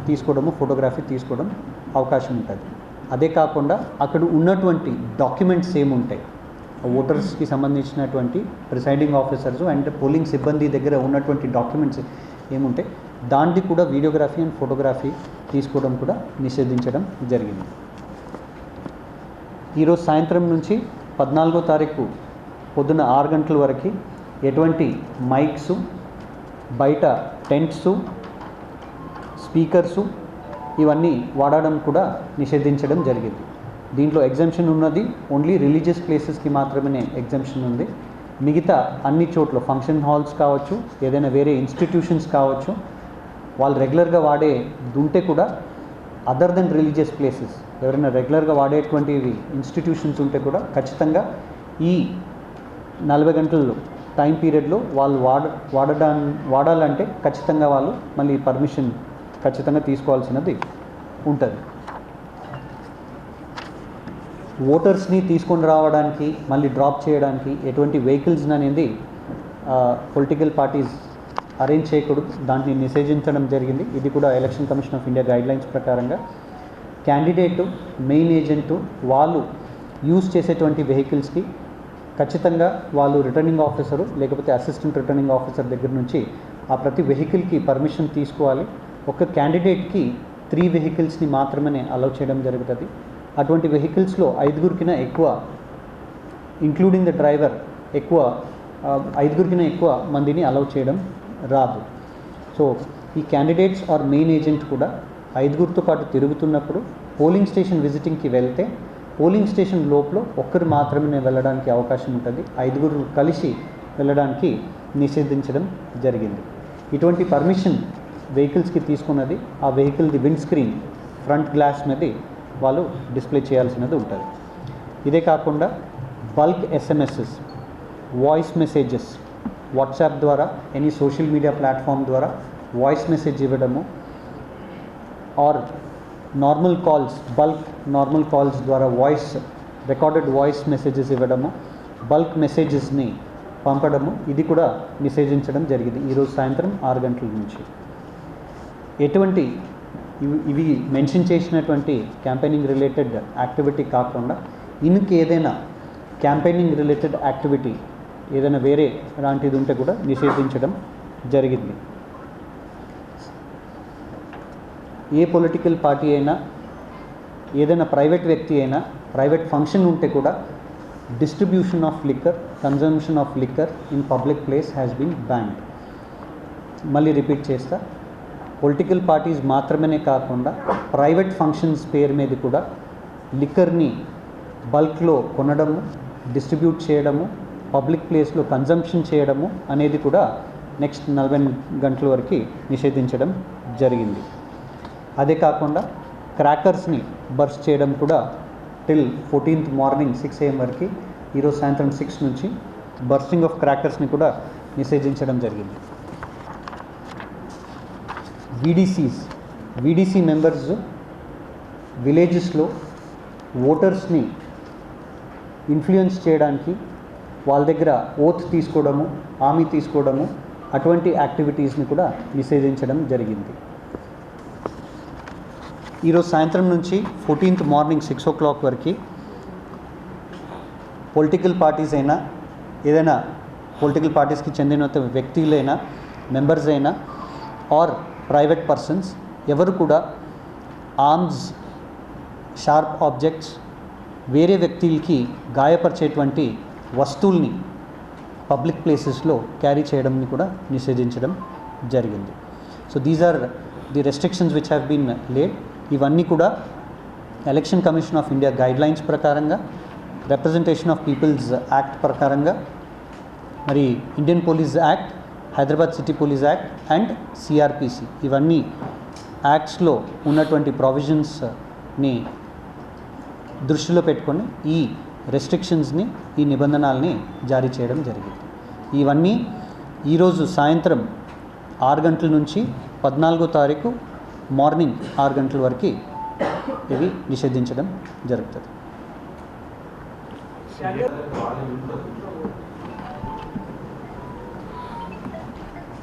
తీసుకోవడము, ఫోటోగ్రఫీ తీసుకోవడం అవకాశం ఉంటుంది. అదే కాకుండా అక్కడ ఉన్నటువంటి డాక్యుమెంట్స్ ఏముంటాయి, ఓటర్స్కి సంబంధించినటువంటి ప్రిసైడింగ్ ఆఫీసర్స్ అండ్ పోలింగ్ సిబ్బంది దగ్గర ఉన్నటువంటి డాక్యుమెంట్స్ ఏముంటాయి దాన్ని కూడా వీడియోగ్రఫీ అండ్ ఫోటోగ్రఫీ తీసుకోవడం కూడా నిషేధించడం జరిగింది. ఈరోజు సాయంత్రం నుంచి 14వ తారీఖు పొద్దున 6 గంటల వరకు ఎటువంటి మైక్స్, బయట టెంట్స్, స్పీకర్సు ఇవన్నీ వాడడం కూడా నిషేధించడం జరిగింది. దీంట్లో ఎగ్జంప్షన్ ఉన్నది ఓన్లీ రిలీజియస్ ప్లేసెస్కి మాత్రమే ఎగ్జంప్షన్ ఉంది. మిగతా అన్ని చోట్ల ఫంక్షన్ హాల్స్ కావచ్చు, ఏదైనా వేరే ఇన్స్టిట్యూషన్స్ కావచ్చు, వాళ్ళు రెగ్యులర్గా వాడే ఉంటే కూడా అదర్ దెన్ రిలీజియస్ ప్లేసెస్ ఎవరైనా రెగ్యులర్గా వాడేటువంటివి ఇన్స్టిట్యూషన్స్ ఉంటే కూడా ఖచ్చితంగా ఈ 40 గంటలు టైం పీరియడ్లో వాళ్ళు వాడాలంటే ఖచ్చితంగా వాళ్ళు మళ్ళీ పర్మిషన్ ఖచ్చితంగా తీసుకోవాల్సినది ఉంటుంది. ఓటర్స్ని తీసుకొని రావడానికి మళ్ళీ డ్రాప్ చేయడానికి ఎటువంటి వెహికల్స్ అనేది పొలిటికల్ పార్టీస్ అరేంజ్ చేయకూడదు, దాన్ని నిషేధించడం జరిగింది. ఇది కూడా election commission of India guidelines ప్రకారంగా క్యాండిడేటు, మెయిన్ ఏజెంటు వాళ్ళు యూజ్ చేసేటువంటి వెహికల్స్కి ఖచ్చితంగా వాళ్ళు రిటర్నింగ్ ఆఫీసరు లేకపోతే అసిస్టెంట్ రిటర్నింగ్ ఆఫీసర్ దగ్గర నుంచి ఆ ప్రతి వెహికల్కి పర్మిషన్ తీసుకోవాలి. ఒక క్యాండిడేట్కి 3 వెహికల్స్ని మాత్రమే అలౌ చేయడం జరుగుతుంది. అటువంటి వెహికల్స్లో 5గురికినా ఎక్కువ, ఇంక్లూడింగ్ ద డ్రైవర్, 5గురికినా ఎక్కువ మందిని అలౌ చేయడం రాదు. సో ఈ క్యాండిడేట్స్ ఆర్ మెయిన్ ఏజెంట్ కూడా 5గురితో పాటు తిరుగుతున్నప్పుడు పోలింగ్ స్టేషన్ విజిటింగ్కి వెళ్తే పోలింగ్ స్టేషన్ లోపల ఒక్కరు మాత్రమే వెళ్ళడానికి అవకాశం ఉంటుంది. 5గురు కలిసి వెళ్ళడానికి నిషేధించడం జరిగింది. ఇటువంటి పర్మిషన్ వెహికల్స్కి తీసుకున్నది ఆ వెహికల్ది విండ్ స్క్రీన్ ఫ్రంట్ గ్లాస్ మీద వాళ్ళు డిస్ప్లే చేయాల్సినది ఉంటుంది. ఇదే కాకుండా bulk SMSs, voice messages WhatsApp ద్వారా, ఎనీ సోషల్ మీడియా ప్లాట్ఫామ్ ద్వారా వాయిస్ మెసేజ్ ఇవ్వడము, or normal calls, bulk normal calls ద్వారా రికార్డెడ్ వాయిస్ మెసేజెస్ ఇవ్వడము, బల్క్ మెసేజెస్ని పంపడము, ఇది కూడా నిషేధించడం జరిగింది ఈరోజు సాయంత్రం 6 గంటల నుంచి. ఇవి మెన్షన్ చేసినటువంటి క్యాంపెయినింగ్ రిలేటెడ్ యాక్టివిటీ కాకుండా ఇంకేదైనా క్యాంపెయినింగ్ రిలేటెడ్ యాక్టివిటీ ఏదైనా వేరే లాంటిది ఉంటే కూడా నిషేధించడం జరిగింది. ఏ పొలిటికల్ పార్టీ అయినా, ఏదైనా ప్రైవేట్ వ్యక్తి అయినా, ప్రైవేట్ ఫంక్షన్ ఉంటే కూడా distribution of liquor, consumption of liquor in public place has been banned. మళ్ళీ రిపీట్ చేస్తా, పొలిటికల్ పార్టీస్ మాత్రమే కాకుండా ప్రైవేట్ ఫంక్షన్స్ పేరు మీద కూడా లిక్కర్ని బల్క్లో కొనడము, డిస్ట్రిబ్యూట్ చేయడము, పబ్లిక్ ప్లేస్లో కన్జంప్షన్ చేయడము అనేది కూడా నెక్స్ట్ 40 గంటల వరకు నిషేధించడం జరిగింది. అదే కాకుండా క్రాకర్స్ని బర్స్ట్ చేయడం కూడా టిల్ 14th మార్నింగ్ 6 AM వరకు, ఈరోజు సాయంత్రం 6 నుంచి బర్స్టింగ్ ఆఫ్ క్రాకర్స్ని కూడా నిషేధించడం జరిగింది. వీడీసీ మెంబర్స్ విలేజెస్లో ఓటర్స్ని ఇన్ఫ్లుయెన్స్ చేయడానికి వాళ్ళ దగ్గర ఓత్ తీసుకోవడము, హామీ తీసుకోవడము, అటువంటి యాక్టివిటీస్ని కూడా నిషేధించడం జరిగింది. ఈరోజు సాయంత్రం నుంచి 14th మార్నింగ్ 6 o'clock వరకు పొలిటికల్ పార్టీస్ అయినా, ఏదైనా పొలిటికల్ పార్టీస్కి చెందిన వ్యక్తులైనా, మెంబర్స్ అయినా ఆర్ ప్రైవేట్ పర్సన్స్ ఎవరు కూడా ఆర్మ్స్, షార్ప్ ఆబ్జెక్ట్స్, వేరే వ్యక్తులకి గాయపరిచేటువంటి వస్తువుల్ని పబ్లిక్ ప్లేసెస్లో క్యారీ చేయడంని కూడా నిషేధించడం జరిగింది. So these are the restrictions which have been laid. ఇవన్నీ కూడా election commission of India guidelines ప్రకారంగా, రిప్రజెంటేషన్ ఆఫ్ పీపుల్స్ యాక్ట్ ప్రకారంగా, మరి Indian police act, Hyderabad city police act and CrPC, ఇవన్నీ యాక్ట్స్లో ఉన్నటువంటి ప్రావిజన్స్ని దృష్టిలో పెట్టుకొని ఈ రెస్ట్రిక్షన్స్ని, ఈ నిబంధనల్ని జారీ చేయడం జరిగింది. ఇవన్నీ ఈరోజు సాయంత్రం 6 గంటల నుంచి 14వ తారీఖు మార్నింగ్ 6 గంటల వరకు ఇవి నిషేధించడం జరుగుతుంది.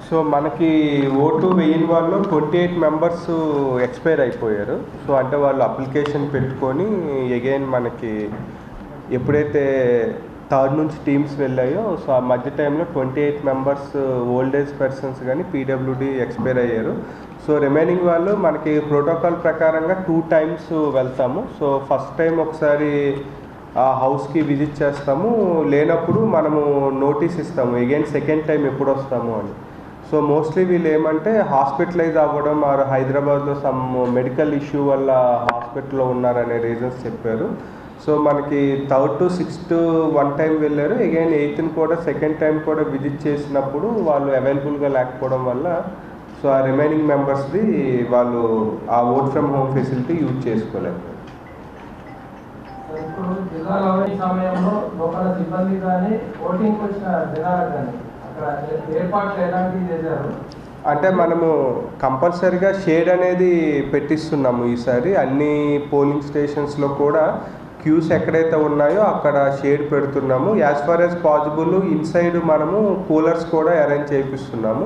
సో మనకి ఓటు వేయని వాళ్ళు 28 మెంబర్స్ ఎక్స్పైర్ అయిపోయారు. సో అంటే వాళ్ళు అప్లికేషన్ పెట్టుకొని అగైన్ మనకి ఎప్పుడైతే 3rd నుంచి టీమ్స్ వెళ్ళాయో, సో ఆ మధ్య టైంలో 28 మెంబర్స్ ఓల్డ్ ఏజ్ పర్సన్స్ కానీ పీడబ్ల్యూడి ఎక్స్పైర్ అయ్యారు. సో రిమైనింగ్ వాళ్ళు మనకి ప్రోటోకాల్ ప్రకారంగా 2 times వెళ్తాము. సో ఫస్ట్ టైం ఒకసారి ఆ హౌస్కి విజిట్ చేస్తాము, లేనప్పుడు మనము నోటీస్ ఇస్తాము అగైన్ సెకండ్ టైం ఎప్పుడు వస్తాము అని. సో మోస్ట్లీ వీళ్ళు ఏమంటే హాస్పిటలైజ్ అవ్వడం ఆర్ హైదరాబాద్లో సమ్ మెడికల్ ఇష్యూ వల్ల హాస్పిటల్లో ఉన్నారనే రీజన్స్ చెప్పారు. సో మనకి 3rd to 6th 1 time వెళ్ళారు, అగైన్ 8th కూడా సెకండ్ టైం కూడా విజిట్ చేసినప్పుడు వాళ్ళు అవైలబుల్గా లేకపోవడం వల్ల సో ఆ రిమైనింగ్ మెంబర్స్ది వాళ్ళు ఆ vote from home facility use చేసుకోలేరు. ఇప్పుడు జిల్లాలో ఈ సమయంలో లోపల సిబ్బంది కానీ ఓటింగ్కి వచ్చిన జనాలకు కానీ అక్కడ ఏర్పాట్లు ఎలాంటివి చేశారు? అంటే మనము కంపల్సరీగా షేడ్ అనేది పెట్టిస్తున్నాము ఈసారి అన్ని పోలింగ్ స్టేషన్స్లో కూడా. క్యూస్ ఎక్కడైతే ఉన్నాయో అక్కడ షేడ్ పెడుతున్నాము. As far as possible inside మనము కూలర్స్ కూడా అరేంజ్ చేయిస్తున్నాము.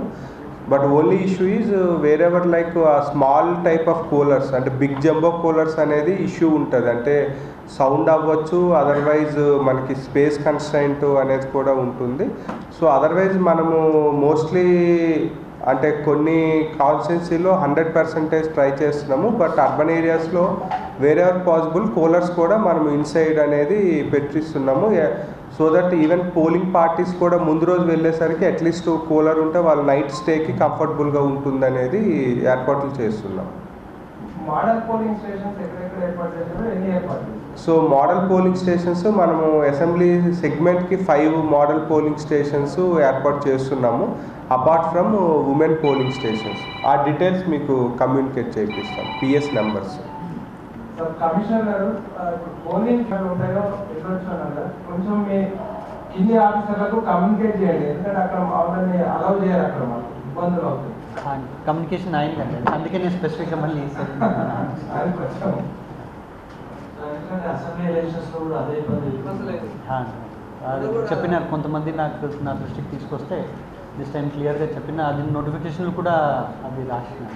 But only issue is wherever like uh small type of coolers, అంటే బిగ్ జంబో కూలర్స్ అనేది ఇష్యూ ఉంటుంది. అంటే సౌండ్ అవ్వచ్చు, అదర్వైజ్ మనకి స్పేస్ కన్స్ట్రైంట్ అనేది కూడా ఉంటుంది. సో అదర్వైజ్ మనము మోస్ట్లీ అంటే కొన్ని కాన్స్టిట్యున్సీలో 100% ట్రై చేస్తున్నాము. బట్ అర్బన్ ఏరియాస్లో వేరెవర్ పాసిబుల్ కూలర్స్ కూడా మనం ఇన్సైడ్ అనేది పెట్టిస్తున్నాము. So that even polling parties కూడా ముందు రోజు వెళ్ళేసరికి అట్లీస్ట్ కూలర్ ఉంటే వాళ్ళ నైట్ స్టేకి కంఫర్టబుల్గా ఉంటుంది అనేది ఏర్పాట్లు చేస్తున్నాం. మోడల్ పోలింగ్ స్టేషన్స్ ఎక్కడెక్కడ ఏర్పాటు చేశారో ఎన్ని ఏర్పాట్లు? సో మోడల్ పోలింగ్ స్టేషన్స్ మనము అసెంబ్లీ సెగ్మెంట్కి 5 మోడల్ పోలింగ్ స్టేషన్స్ ఏర్పాటు చేస్తున్నాము, apart from women polling stations. ఆ డీటెయిల్స్ మీకు కమ్యూనికేట్ చేయిస్తాం, పిఎస్ నెంబర్స్. కమిషనర్ గారు, పోలింగ్ ఉంటాయో ఎదురొచ్చాను కొంచెం మీ కింది ఆఫీసర్లకు కమ్యూనికేట్ చేయండి, ఎందుకంటే అక్కడ వాళ్ళని అలౌ చేయరు, అక్కడ మాకు ఇబ్బందులు అవుతాయి. కమ్యూనికేషన్ అయిందండి, అందుకే నేను స్పెసిఫిక్గా మళ్ళీ అది కొంచెం అసెంబ్లీ ఎలక్షన్స్ లో కూడా అదే ఇబ్బంది చెప్పిన కొంతమంది నా దృష్టికి తీసుకొస్తే దిస్ టైం క్లియర్గా చెప్పిన అది నోటిఫికేషన్లు కూడా అది రాసినాను.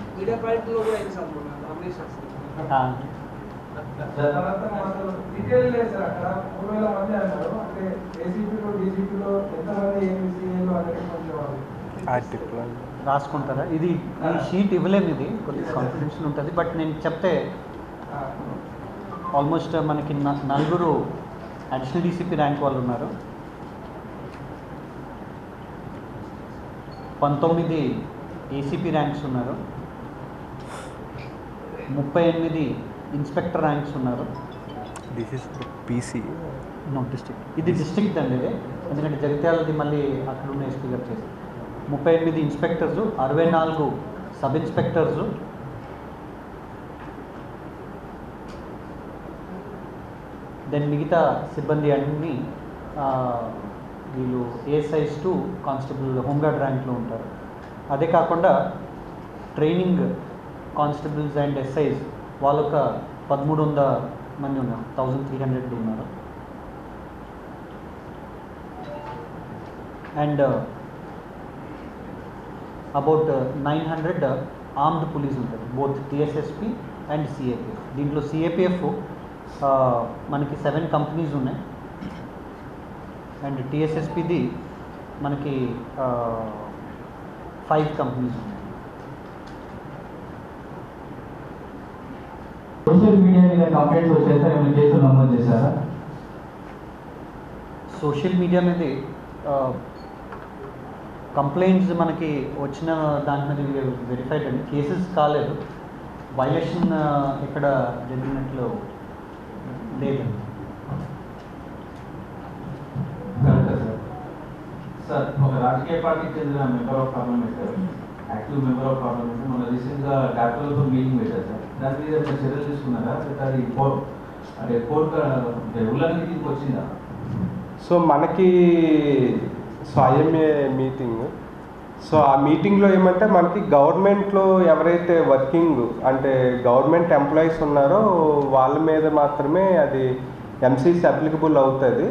డీటెయిల్ లేదు సార్, అక్కడ 3000 మంది అన్నారు. అంటే ఏసీపీలో డీసీపీలో ఎంతమంది ఏసీఏలో అనేది కొంచెం రాసుకుంటారా? ఇది ఈ షీట్ ఇవ్వలేము, ఇది కొద్దిగా కాన్ఫిడెన్షియల్ ఉంటుంది. బట్ నేను చెప్తే ఆల్మోస్ట్ మనకి 4 అడిషనల్ డీసీపీ ర్యాంక్ వాళ్ళు ఉన్నారు, 19 ఏసీపీ ర్యాంక్స్ ఉన్నారు, 38 ఇన్స్పెక్టర్ ర్యాంక్స్ ఉన్నారు. దిస్ ఇస్ పీసీ డిస్ట్రిక్ట్, ఇది డిస్ట్రిక్ట్ అండి ఇది, ఎందుకంటే జగిత్యాలది మళ్ళీ అక్కడ ఉన్న ఎస్పీ గారు చేసి 38 ఇన్స్పెక్టర్సు, 64 సబ్ ఇన్స్పెక్టర్సు, దెన్ మిగతా సిబ్బంది అన్నీ వీళ్ళు ఏఎస్ఐస్ టు కానిస్టేబుల్ హోంగార్డ్ ర్యాంక్లో ఉంటారు. అదే కాకుండా ట్రైనింగ్ కానిస్టేబుల్స్ అండ్ ఎస్ఐస్ వాళ్ళొక 1300 మంది ఉన్నారు, 1300 ఉన్నారు. అండ్ అబౌట్ 900 ఆర్మ్డ్ పోలీస్ ఉంటారు, బోత్ టీఎస్ఎస్పి అండ్ సిఏపిఎఫ్. దీంట్లో సిఏపిఎఫ్ మనకి 7 కంపెనీస్ ఉన్నాయి అండ్ టీఎస్ఎస్పిది మనకి 5 కంపెనీస్ ఉన్నాయి. సోషల్ మీడియా మీద కంప్లైంట్స్ వచ్చేస్తే ఏమైనా కేసులు నమోదు చేశారా? సోషల్ మీడియా మీద కంప్లైంట్స్ మనకి వచ్చిన దాని మీద వెరిఫైడ్ అండి, కేసెస్ కాలేదు, వైలేషన్ ఎక్కడ జరిగినట్లు లేదండి. సార్, ఒక రాజకీయ పార్టీకి చెందిన మెంబర్ ఆఫ్ పార్లమెంట్ గారు, యాక్టివ్ మెంబర్ ఆఫ్ పార్లమెంట్, మన రీసెంట్గా డాక్టర్లతో మీటింగ్ పెట్టారు సార్. దాని మీద ఏమైనా చర్యలు తీసుకున్నారా? అది కోర్టు ఉల్లంఘనకి వచ్చిందా? సో మనకి ఐఎంఏ మీటింగ్, సో ఆ మీటింగ్లో ఏమంటే మనకి గవర్నమెంట్లో ఎవరైతే వర్కింగ్ అంటే గవర్నమెంట్ ఎంప్లాయీస్ ఉన్నారో వాళ్ళ మీద మాత్రమే అది ఎంసీసీ అప్లికబుల్ అవుతుంది.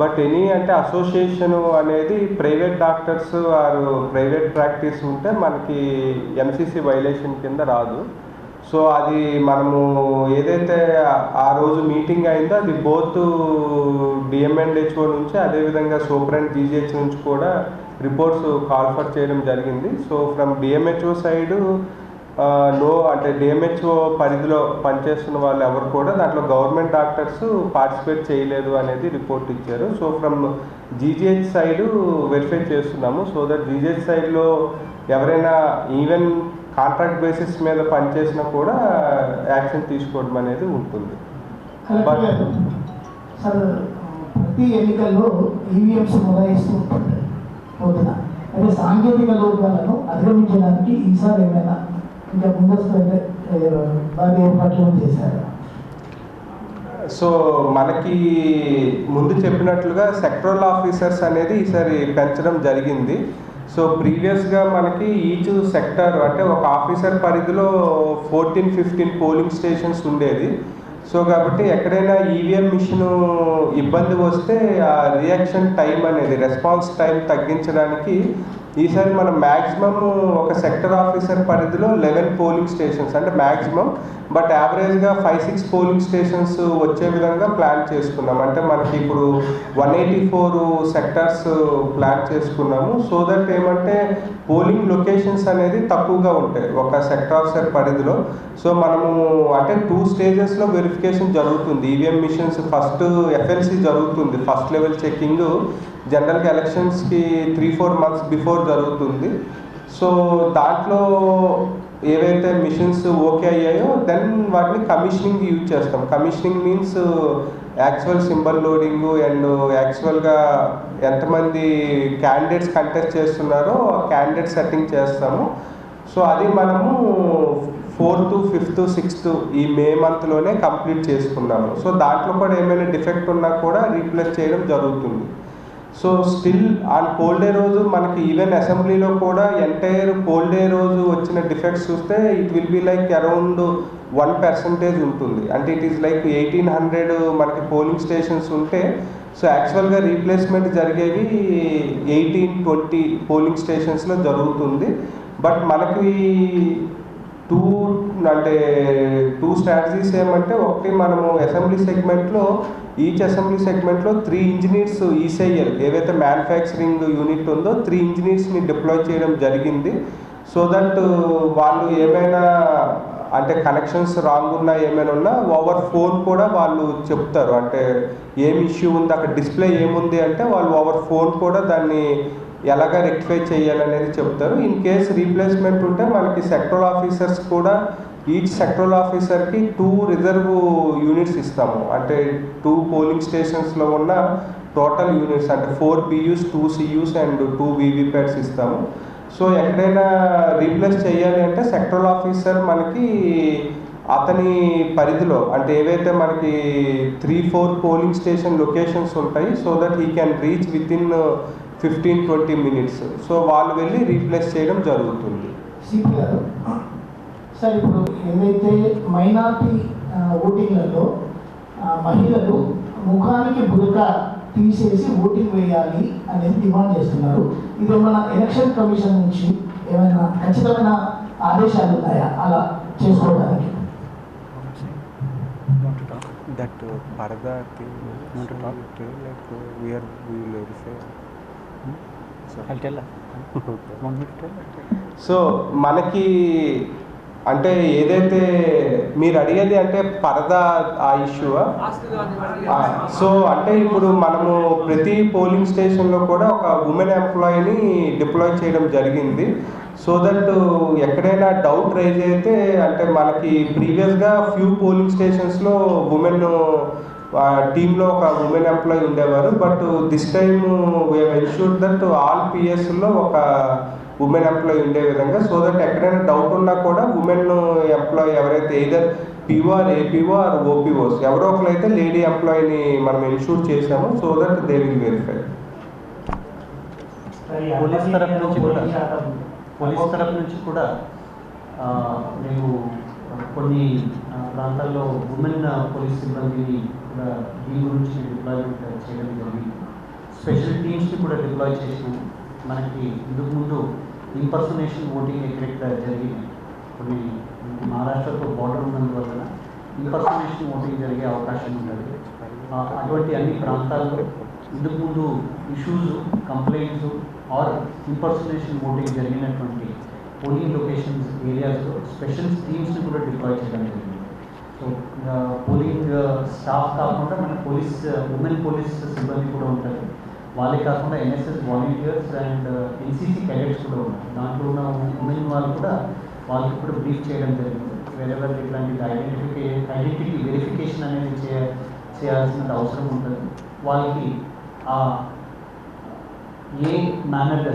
బట్ ఎనీ అంటే అసోసియేషను అనేది private doctors or private practice ఉంటే మనకి ఎంసీసీ వైలేషన్ కింద రాదు. సో అది మనము ఏదైతే ఆ రోజు మీటింగ్ అయిందో అది బోత్ డిఎంఎండ్హెచ్ఓ నుంచి అదేవిధంగా సూపరింట్ జీజీహెచ్ నుంచి కూడా రిపోర్ట్స్ కాల్ఫర్ చేయడం జరిగింది. సో ఫ్రమ్ డిఎంహెచ్ఓ సైడు నో అంటే డిఎంహెచ్ఓ పరిధిలో పనిచేస్తున్న వాళ్ళు ఎవరు కూడా దాంట్లో గవర్నమెంట్ డాక్టర్స్ పార్టిసిపేట్ చేయలేదు అనేది రిపోర్ట్ ఇచ్చారు. So from GGH side verify చేస్తున్నాము. సో దట్ జీజీహెచ్ సైడ్లో ఎవరైనా ఈవెన్ కాంట్రాక్ట్ బేసిస్ మీద పనిచేసినా కూడా యాక్షన్ తీసుకోవడం అనేది ఉంటుంది. సార్, ప్రతి ఎన్నికల్లో ఈవీఎంస్ మొదలైస్తూ ఉంటుంది పొద్దున, అయితే సాంకేతిక లోపాలను అధిగమించడానికి ఈసారి ఏమైనా ఇంకా ముందస్తు అయితే దాని ఏర్పాట్లు చేశారు? సో మనకి ముందు చెప్పినట్లుగా సెక్టరల్ ఆఫీసర్స్ అనేది ఈసారి పెంచడం జరిగింది. సో ప్రీవియస్గా మనకి ఈచ్ సెక్టర్ అంటే ఒక ఆఫీసర్ పరిధిలో 14-15 పోలింగ్ స్టేషన్స్ ఉండేది. సో కాబట్టి ఎక్కడైనా ఈవీఎం మిషన్ ఇబ్బంది వస్తే ఆ రియాక్షన్ టైం అనేది రెస్పాన్స్ టైం తగ్గించడానికి ఈసారి మనం మ్యాక్సిమం ఒక సెక్టర్ ఆఫీసర్ పరిధిలో 11 పోలింగ్ స్టేషన్స్ అంటే మ్యాక్సిమం, బట్ యావరేజ్గా 5-6 పోలింగ్ స్టేషన్స్ వచ్చే విధంగా ప్లాన్ చేసుకున్నాం. అంటే మనకి ఇప్పుడు 184 సెక్టర్స్ ప్లాన్ చేసుకున్నాము. సో దట్ ఏమంటే పోలింగ్ లొకేషన్స్ అనేది తక్కువగా ఉంటాయి ఒక సెక్టర్ ఆఫీసర్ పరిధిలో. సో మనము అంటే 2 స్టేజెస్లో వెరిఫికేషన్ జరుగుతుంది. ఈవీఎం మిషన్స్ ఫస్ట్ ఎఫ్ఎల్సి జరుగుతుంది, ఫస్ట్ లెవెల్ చెకింగ్ జనరల్గా ఎలక్షన్స్కి 3-4 మంత్స్ బిఫోర్ జరుగుతుంది. సో దాంట్లో ఏవైతే మిషన్స్ ఓకే అయ్యాయో దెన్ వాటిని కమిషనింగ్ యూజ్ చేస్తాం. Commissioning means actual symbol loading and యాక్చువల్గా ఎంతమంది క్యాండిడేట్స్ కంటెస్ట్ చేస్తున్నారో ఆ క్యాండిడేట్ సెట్టింగ్ చేస్తాము. సో అది మనము 4th, 5th, 6th ఈ మే మంత్లోనే కంప్లీట్ చేసుకున్నాము. సో దాంట్లో కూడా ఏమైనా డిఫెక్ట్ ఉన్నా కూడా రీప్లేస్ చేయడం జరుగుతుంది. So still on pole day రోజు మనకి ఈవెన్ అసెంబ్లీలో కూడా ఎంటైర్ పోల్ డే రోజు వచ్చిన డిఫెక్ట్స్ చూస్తే it will be like around 1% ఉంటుంది. అంటే ఇట్ ఈస్ లైక్ 1800 మనకి పోలింగ్ స్టేషన్స్ ఉంటే సో యాక్చువల్గా రీప్లేస్మెంట్ జరిగేవి 18-20 పోలింగ్ స్టేషన్స్లో జరుగుతుంది. బట్ మనకి టూ స్ట్రాటజీస్ ఏమంటే, ఒకటి మనము అసెంబ్లీ సెగ్మెంట్లో ఈచ్ అసెంబ్లీ సెగ్మెంట్లో 3 ఇంజనీర్స్ ఈసీఐఎల్ ఏవైతే మ్యానుఫ్యాక్చరింగ్ యూనిట్ ఉందో 3 ఇంజనీర్స్ని డిప్లాయ్ చేయడం జరిగింది. సో దట్ వాళ్ళు ఏమైనా అంటే కనెక్షన్స్ రాంగ్ ఉన్నా ఏమైనా ఉన్నా ఓవర్ ఫోన్ కూడా వాళ్ళు చెప్తారు. అంటే ఏం ఇష్యూ ఉంది అక్కడ డిస్ప్లే ఏముంది అంటే వాళ్ళు ఓవర్ ఫోన్ కూడా దాన్ని ఎలాగ రెక్టిఫై చేయాలనేది చెప్తారు. ఇన్ కేస్ రీప్లేస్మెంట్ ఉంటే మనకి సెక్టరల్ ఆఫీసర్స్ కూడా ఈచ్ సెక్టరల్ ఆఫీసర్కి 2 రిజర్వ్ యూనిట్స్ ఇస్తాము. అంటే 2 పోలింగ్ స్టేషన్స్లో ఉన్న టోటల్ యూనిట్స్ అంటే 4 PUs, 2 CUs అండ్ 2 VVPATs ఇస్తాము. సో ఎక్కడైనా రీప్లేస్ చేయాలి అంటే సెక్టరల్ ఆఫీసర్ మనకి అతని పరిధిలో అంటే ఏవైతే మనకి 3-4 పోలింగ్ స్టేషన్ లొకేషన్స్ ఉంటాయి so that he can reach with in 15-20 minutes. So వాళ్ళు వెళ్ళి రీప్లేస్ చేయడం జరుగుతుంది. సిపి గారు, సార్ ఇప్పుడు ఏదైతే మైనార్టీ ఓటింగ్లలో మహిళలు ముఖానికి బురకా తీసేసి ఓటింగ్ వేయాలి అనేది డిమాండ్ చేస్తున్నారు. ఇది ఏమైనా ఎలక్షన్ కమిషన్ నుంచి ఏమైనా ఖచ్చితమైన ఆదేశాలు ఉన్నాయా అలా చేసుకోవడానికి? That Parda thing, want to talk to like we will verify. I'll tell her. Want me to tell her? So మనకి అంటే ఏదైతే మీరు అడిగేది అంటే పరదా ఆ ఇష్యూవా? సో అంటే ఇప్పుడు మనము ప్రతి పోలింగ్ స్టేషన్లో కూడా ఒక ఉమెన్ ఎంప్లాయీని డిప్లాయ్ చేయడం జరిగింది. సో దట్ ఎక్కడైనా డౌట్ రైజ్ అయితే అంటే మనకి ప్రీవియస్గా ఫ్యూ పోలింగ్ స్టేషన్స్లో ఉమెన్ టీంలో ఒక ఉమెన్ ఎంప్లాయీ ఉండేవారు. But this time we have ensured that all పిఎస్లో ఒక ఉమెన్ ఎంప్లాయీ ఉండే విధంగా, సో దట్ ఎక్కడైనా డౌట్ ఉన్నా కూడా ఉమెన్ ఎంప్లాయీ ఎవరైతే either PO or APO or OPOs ఎవరో ఒకరైతే లేడీ ఎంప్లాయీని మనం ఎన్ష్యూర్ చేసాము. So that they will verify. Police తరఫు నుంచి కూడా మేము కొన్ని ప్రాంతాల్లో ఉమెన్ పోలీస్ సిబ్బందిని కూడా దీని గురించి డిప్లాయ్మెంట్ చేయడం జరిగింది. స్పెషల్ టీమ్స్ని కూడా డిప్లాయ్ చేసినాము. మనకి ఇందుకు ముందు ఇంపర్సనేషన్ ఓటింగ్ ఎక్కడెక్కడ జరిగింది, కొన్ని మహారాష్ట్రతో బార్డర్ ఉన్నందువలన ఇంపర్సనేషన్ ఓటింగ్ జరిగే అవకాశం ఉంటుంది. అటువంటి అన్ని ప్రాంతాల్లో ఇందుకు ముందు issues, complaints or impersonation voting జరిగినటువంటి పోలింగ్ లొకేషన్స్ ఏరియాస్లో స్పెషల్ టీమ్స్ని కూడా డిప్లాయ్ చేయడం జరిగింది. సో పోలింగ్ స్టాఫ్ కాకుండా మన ఉమెన్ పోలీస్ సిబ్బంది కూడా ఉంటారు. వాళ్ళే కాకుండా NSS volunteers and NCC cadets కూడా ఉన్నారు. దాంట్లో ఉన్న ఉమెన్ వాళ్ళు కూడా వాళ్ళకి కూడా బ్రీఫ్ చేయడం జరిగింది. వేరెవర్ ఇట్లాంటి ఐడెంటిటీ వెరిఫికేషన్ అనేది చేయాల్సిన అవసరం ఉంటుంది. వాళ్ళకి ఏ మేనర్గా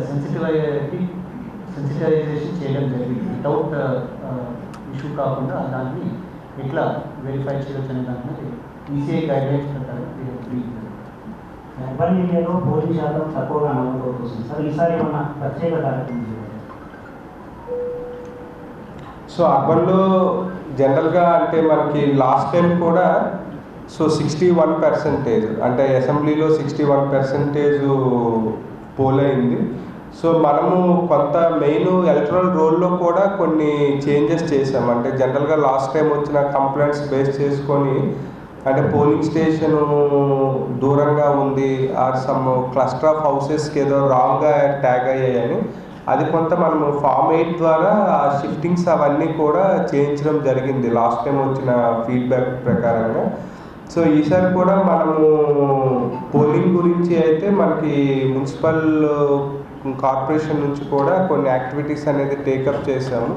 సెన్సిటైజేషన్ చేయడం జరిగింది. వితౌట్ ఇష్యూ కాకుండా దాన్ని ఎట్లా వెరిఫై చేయవచ్చు అనే దాని మీద ఈసీఐ గైడ్లైన్స్ ప్రకారం అర్బన్ ఏరియాలో పోలింగ్ శాతం తక్కువగా నమోదవుతుంది సార్. ఈసారి ఏమన్నా ప్రత్యేక కార్యక్రమం చేయాలి? సో అర్బన్లో జనరల్గా అంటే మనకి లాస్ట్ టైం కూడా సో 61% అంటే అసెంబ్లీలో 61% పోల్ అయింది. సో మనము కొంత మెయిన్ ఎలక్టరల్ రోల్లో కూడా కొన్ని చేంజెస్ చేసాం. అంటే జనరల్గా లాస్ట్ టైం వచ్చిన కంప్లైంట్స్ బేస్ చేసుకొని అంటే పోలింగ్ స్టేషను దూరంగా ఉంది ఆర్ సమ్ క్లస్టర్ ఆఫ్ హౌసెస్కి ఏదో రాంగ్గా ట్యాగ్ అయ్యాయని అది కొంత మనము ఫామ్ 8 ద్వారా ఆ షిఫ్టింగ్స్ అవన్నీ కూడా చేయించడం జరిగింది లాస్ట్ టైం వచ్చిన ఫీడ్బ్యాక్ ప్రకారంగా. సో ఈసారి కూడా మనము పోలింగ్ గురించి అయితే మనకి మున్సిపల్ కార్పొరేషన్ నుంచి కూడా కొన్ని యాక్టివిటీస్ అనేది టేకప్ చేసాము.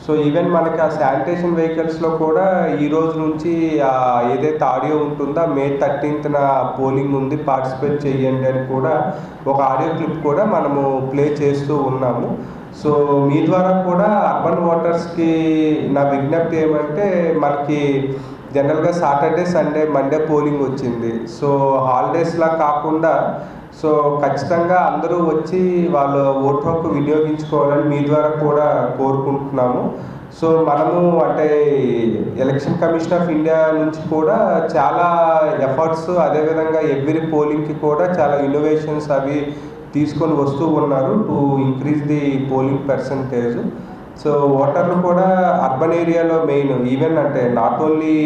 సో ఈవెన్ మనకి ఆ శానిటేషన్ వెహికల్స్లో కూడా ఈ రోజు నుంచి ఏదైతే ఆడియో ఉంటుందో మే 13న పోలింగ్ ఉంది పార్టిసిపేట్ చేయండి అని కూడా ఒక ఆడియో క్లిప్ కూడా మనము ప్లే చేస్తూ ఉన్నాము. సో మీ ద్వారా కూడా అర్బన్ ఓటర్స్కి నా విజ్ఞప్తి ఏమంటే మనకి జనరల్గా సాటర్డే, సండే, మండే పోలింగ్ వచ్చింది. సో హాలిడేస్లా కాకుండా సో ఖచ్చితంగా అందరూ వచ్చి వాళ్ళ ఓటు హక్కు వినియోగించుకోవాలని మీ ద్వారా కూడా కోరుకుంటున్నాము. సో మనము అంటే ఎలక్షన్ కమిషన్ ఆఫ్ ఇండియా నుంచి కూడా చాలా ఎఫర్ట్స్, అదేవిధంగా ఎవ్రీ పోలింగ్కి కూడా చాలా ఇన్నోవేషన్స్ అవి తీసుకొని వస్తూ ఉన్నారు to increase the polling percentage. So ఓటర్లు కూడా అర్బన్ ఏరియాలో మెయిన్ ఈవెన్ అంటే not only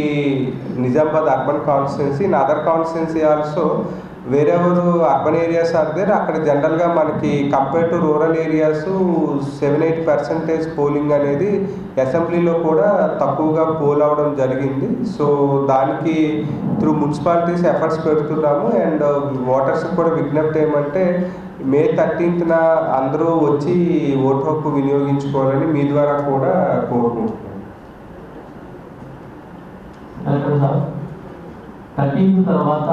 Nizamabad urban constituency, in other constituency also wherever urban areas are there, అక్కడ జనరల్గా మనకి compare to rural areas 7-8% polling అనేది అసెంబ్లీలో కూడా తక్కువగా పోల్ అవడం జరిగింది. సో దానికి త్రూ మున్సిపాలిటీస్ ఎఫర్ట్స్ పెడుతున్నాము. అండ్ ఓటర్స్కి కూడా విజ్ఞప్తి ఏమంటే మే 13న అందరూ వచ్చి ఓటు హక్కు వినియోగించుకోవాలని మీ ద్వారా కూడా కోరుకుంటున్నాను. 13 తర్వాత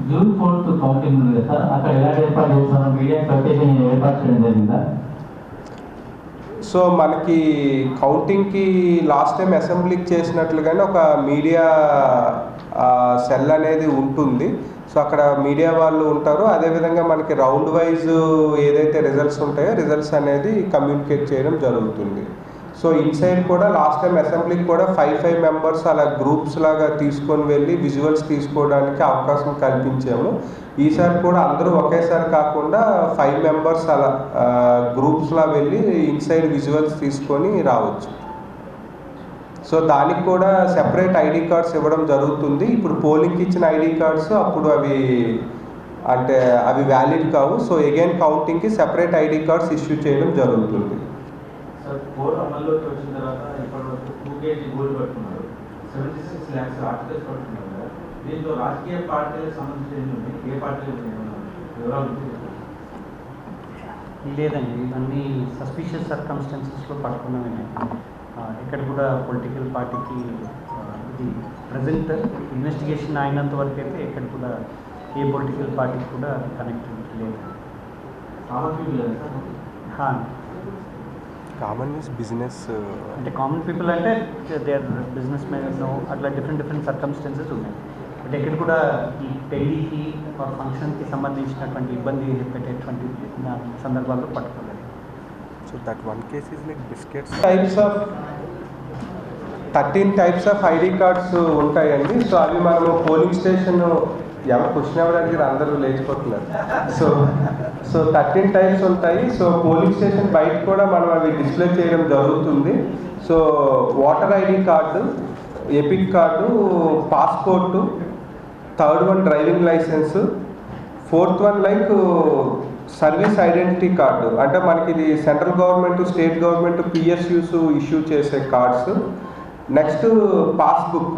జూన్ 4th కౌంటింగ్ ఉంది కదా సార్, అక్కడ ఎలా ఏర్పాటు చేస్తారో మీడియా ప్రత్యేకంగా ఏర్పాటు చేయడం జరిగిందా? సో మనకి కౌంటింగ్కి లాస్ట్ టైం అసెంబ్లీకి చేసినట్లుగానే ఒక మీడియా సెల్ అనేది ఉంటుంది. సో అక్కడ మీడియా వాళ్ళు ఉంటారు. అదేవిధంగా మనకి రౌండ్ వైజ్ ఏదైతే రిజల్ట్స్ ఉంటాయో రిజల్ట్స్ అనేది కమ్యూనికేట్ చేయడం జరుగుతుంది. సో ఇన్సైడ్ కూడా లాస్ట్ టైం అసెంబ్లీకి కూడా 5 మెంబర్స్ అలా గ్రూప్స్ లాగా తీసుకొని వెళ్ళి విజువల్స్ తీసుకోవడానికి అవకాశం కల్పించాము. ఈసారి కూడా అందరూ ఒకేసారి కాకుండా 5 మెంబర్స్ అలా గ్రూప్స్లా వెళ్ళి ఇన్సైడ్ విజువల్స్ తీసుకొని రావచ్చు. సో దానికి కూడా సెపరేట్ ఐడి కార్డ్స్ ఇవ్వడం జరుగుతుంది. ఇప్పుడు పోలింగ్కి ఇచ్చిన ఐడి కార్డ్స్ అప్పుడు అవి వ్యాలిడ్ కావు. సో అగైన్ కౌంటింగ్కి సెపరేట్ ఐడి కార్డ్స్ ఇష్యూ చేయడం జరుగుతుంది. సార్ కోడ్ అమల్లోకి వచ్చిన తర్వాత ఇప్పటివరకు 2 kg గోల్డ్ పట్టుకున్నారు, 76 lakhs ఆర్టికల్స్ పట్టుకున్నారు కదా. దీంట్లో రాజకీయ పార్టీలకు సంబంధించిన ఏ పార్టీలు వివరాలు లేదండి, ఇవన్నీ సస్పిషియస్ సర్కమ్స్టాన్సెస్లో పట్టుకున్నవి. ఇక్కడ కూడా పొలిటికల్ పార్టీకి ఇది ప్రజెంట్ ఇన్వెస్టిగేషన్ అయినంత వరకు అయితే ఇక్కడ కూడా ఏ పొలిటికల్ పార్టీకి కూడా కనెక్టివిటీ లేదు. కామన్ బిజినెస్ అంటే కామన్ పీపుల్ అంటే దే ఆర్ బిజినెస్ మెన్ అట్లా డిఫరెంట్ సర్కమ్స్టాన్సెస్ ఉన్నాయి. బట్ ఎక్కడ కూడా ఈ పెళ్ళికి ఫంక్షన్కి సంబంధించినటువంటి ఇబ్బంది పెట్టేటువంటి సందర్భాల్లో పట్టుకోలేదు. So that one case is like biscuits. 13 types of ID cards ఉంటాయండి. సో అవి మనము పోలింగ్ స్టేషన్ ఎవరు క్వశ్చన్ అవ్వడానికి అందరూ లేచిపోతున్నారు. సో 13 టైప్స్ ఉంటాయి. సో పోలింగ్ స్టేషన్ బయట కూడా మనం అవి డిస్ప్లే చేయడం జరుగుతుంది. So voter ID card, EPIC card, passport, third one driving licence, fourth one service identity card. అంటే మనకి ఇది central government, state government, PSUs issue చేసే cards. Next passbook.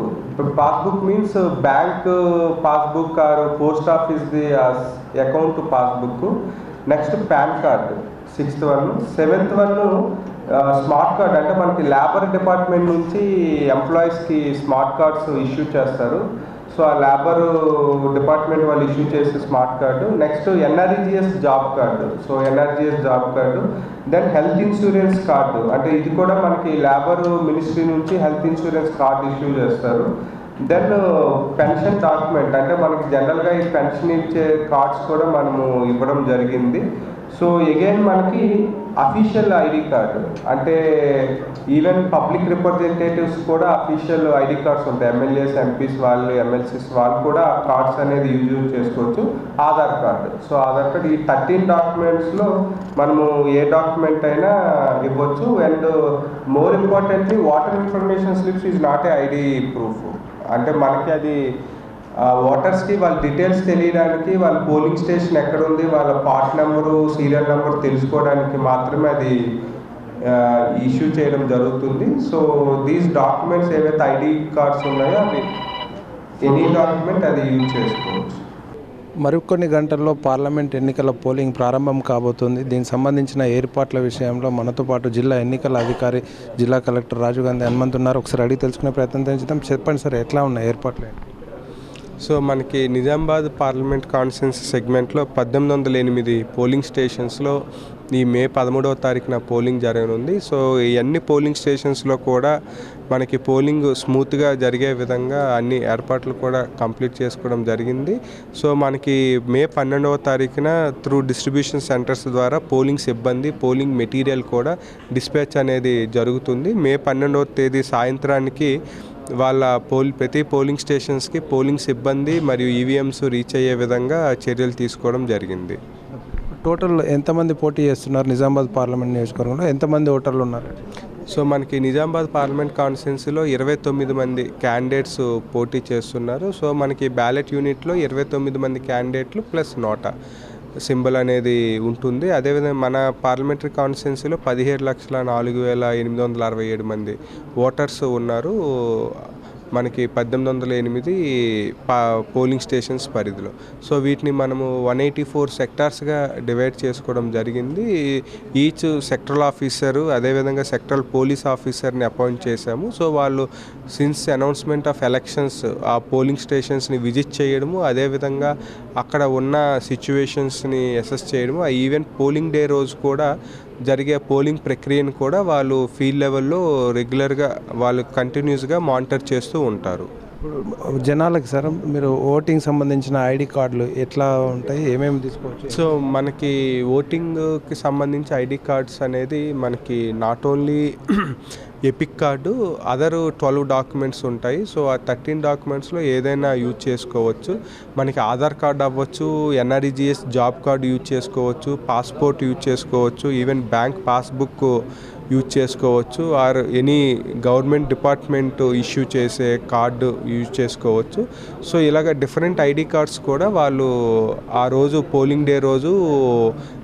Passbook means bank passbook or post ఆఫీస్ది account passbook. Next PAN card 6th one. 7th one smart card. అంటే మనకి లేబర్ డిపార్ట్మెంట్ నుంచి ఎంప్లాయీస్కి స్మార్ట్ కార్డ్స్ ఇష్యూ చేస్తారు. సో ఆ లేబర్ డిపార్ట్మెంట్ వాళ్ళు ఇష్యూ చేసే smart card. Next NREGS job card. So NRGS job card. Then health insurance card. అంటే ఇది కూడా మనకి లేబర్ మినిస్ట్రీ నుంచి హెల్త్ ఇన్సూరెన్స్ కార్డు ఇష్యూ చేస్తారు. Then pension document. అంటే మనకి జనరల్గా ఈ పెన్షన్ ఇచ్చే కార్డ్స్ కూడా మనము ఇవ్వడం జరిగింది. సో అగైన్ మనకి అఫీషియల్ ఐడి కార్డు. అంటే ఈవెన్ పబ్లిక్ రిప్రజెంటేటివ్స్ కూడా అఫీషియల్ ఐడి కార్డ్స్ ఉంటాయి. ఎమ్మెల్యేస్, ఎంపీస్ వాళ్ళు, ఎమ్మెల్సీస్ వాళ్ళు కూడా ఆ కార్డ్స్ అనేది యూజ్ చేసుకోవచ్చు. Aadhaar card. So Aadhaar card ఈ 13 డాక్యుమెంట్స్లో మనము ఏ డాక్యుమెంట్ అయినా ఇవ్వచ్చు. And more importantly water information slips is not a ID proof. అంటే మనకి అది ఓటర్స్కి వాళ్ళ డీటెయిల్స్ తెలియడానికి, వాళ్ళ పోలింగ్ స్టేషన్ ఎక్కడ ఉంది, వాళ్ళ పార్ట్ నెంబరు, సీరియల్ నెంబర్ తెలుసుకోవడానికి మాత్రమే అది ఇష్యూ చేయడం జరుగుతుంది. సో దీస్ డాక్యుమెంట్స్ ఏవైతే ఐడి కార్డ్స్ ఉన్నాయో అవి ఎనీ డాక్యుమెంట్ అది యూజ్ చేసుకోవచ్చు. మరికొన్ని గంటల్లో పార్లమెంట్ ఎన్నికల పోలింగ్ ప్రారంభం కాబోతుంది. దీనికి సంబంధించిన ఏర్పాట్ల విషయంలో మనతో పాటు జిల్లా ఎన్నికల అధికారి, జిల్లా కలెక్టర్ రాజీవ్ గాంధీ హనుమంత్ ఉన్నారు. ఒకసారి అడిగి తెలుసుకునే ప్రయత్నం చేద్దాం. చెప్పండి సార్, ఎట్లా ఉన్నాయి ఏర్పాట్లు? సో మనకి నిజామాబాద్ పార్లమెంట్ కాన్స్టిట్యున్సీ సెగ్మెంట్లో 1808 పోలింగ్ స్టేషన్స్లో ఈ మే 13వ తారీఖున పోలింగ్ జరగనుంది. సో ఈ అన్ని పోలింగ్ స్టేషన్స్లో కూడా మనకి పోలింగ్ స్మూత్గా జరిగే విధంగా అన్ని ఏర్పాట్లు కూడా కంప్లీట్ చేసుకోవడం జరిగింది. సో మనకి మే 12వ తారీఖున త్రూ డిస్ట్రిబ్యూషన్ సెంటర్స్ ద్వారా పోలింగ్ సిబ్బంది, పోలింగ్ మెటీరియల్ కూడా డిస్పాచ్ అనేది జరుగుతుంది. మే 12వ తేదీ సాయంత్రానికి వాళ్ళ ప్రతి పోలింగ్ స్టేషన్స్కి పోలింగ్ సిబ్బంది మరియు ఈవీఎంస్ రీచ్ అయ్యే విధంగా చర్యలు తీసుకోవడం జరిగింది. టోటల్ ఎంతమంది పోటీ చేస్తున్నారు? నిజామాబాద్ పార్లమెంట్ నియోజకవర్గంలో ఎంతమంది ఓటర్లు ఉన్నారు? సో మనకి నిజామాబాద్ పార్లమెంట్ కాన్స్టిట్యున్సీలో 29 మంది క్యాండిడేట్స్ పోటీ చేస్తున్నారు. సో మనకి బ్యాలెట్ యూనిట్లో 29 మంది క్యాండిడేట్లు ప్లస్ నోటా సింబల్ అనేది ఉంటుంది. అదేవిధంగా మన పార్లమెంటరీ కాన్స్టిట్యున్సీలో 17,04,867 మంది ఓటర్స్ ఉన్నారు. మనకి 1808 పోలింగ్ స్టేషన్స్ పరిధిలో. సో వీటిని మనము 184 సెక్టార్స్గా డివైడ్ చేసుకోవడం జరిగింది. ఈచ్ సెక్టరల్ ఆఫీసరు, అదేవిధంగా సెక్టరల్ పోలీస్ ఆఫీసర్ని అపాయింట్ చేశాము. సో వాళ్ళు సిన్స్ అనౌన్స్మెంట్ ఆఫ్ ఎలక్షన్స్ ఆ పోలింగ్ స్టేషన్స్ని విజిట్ చేయడము, అదేవిధంగా అక్కడ ఉన్న సిచ్యువేషన్స్ని అసెస్ చేయడము, ఆ ఈవెన్ పోలింగ్ డే రోజు కూడా జరిగే పోలింగ్ ప్రక్రియను కూడా వాళ్ళు ఫీల్డ్ లెవెల్లో రెగ్యులర్గా వాళ్ళు కంటిన్యూస్గా మానిటర్ చేస్తూ ఉంటారు. ఇప్పుడు జనాలకి సార్ మీరు ఓటింగ్ సంబంధించిన ఐడి కార్డులు ఎట్లా ఉంటాయి, ఏమేమి తీసుకోవచ్చు? సో మనకి ఓటింగ్కి సంబంధించి ఐడి కార్డ్స్ అనేది మనకి not only epic card, other 12 documents ఉంటాయి. సో ఆ 13 డాక్యుమెంట్స్లో ఏదైనా యూజ్ చేసుకోవచ్చు. మనకి ఆధార్ కార్డ్ అవ్వచ్చు, ఎన్ఆర్ఈజిఎస్ జాబ్ కార్డు యూజ్ చేసుకోవచ్చు, పాస్పోర్ట్ యూజ్ చేసుకోవచ్చు, ఈవెన్ బ్యాంక్ పాస్బుక్ యూజ్ చేసుకోవచ్చు, or any government department issue చేసే కార్డు యూజ్ చేసుకోవచ్చు. సో ఇలాగ డిఫరెంట్ ఐడి కార్డ్స్ కూడా వాళ్ళు ఆ రోజు పోలింగ్ డే రోజు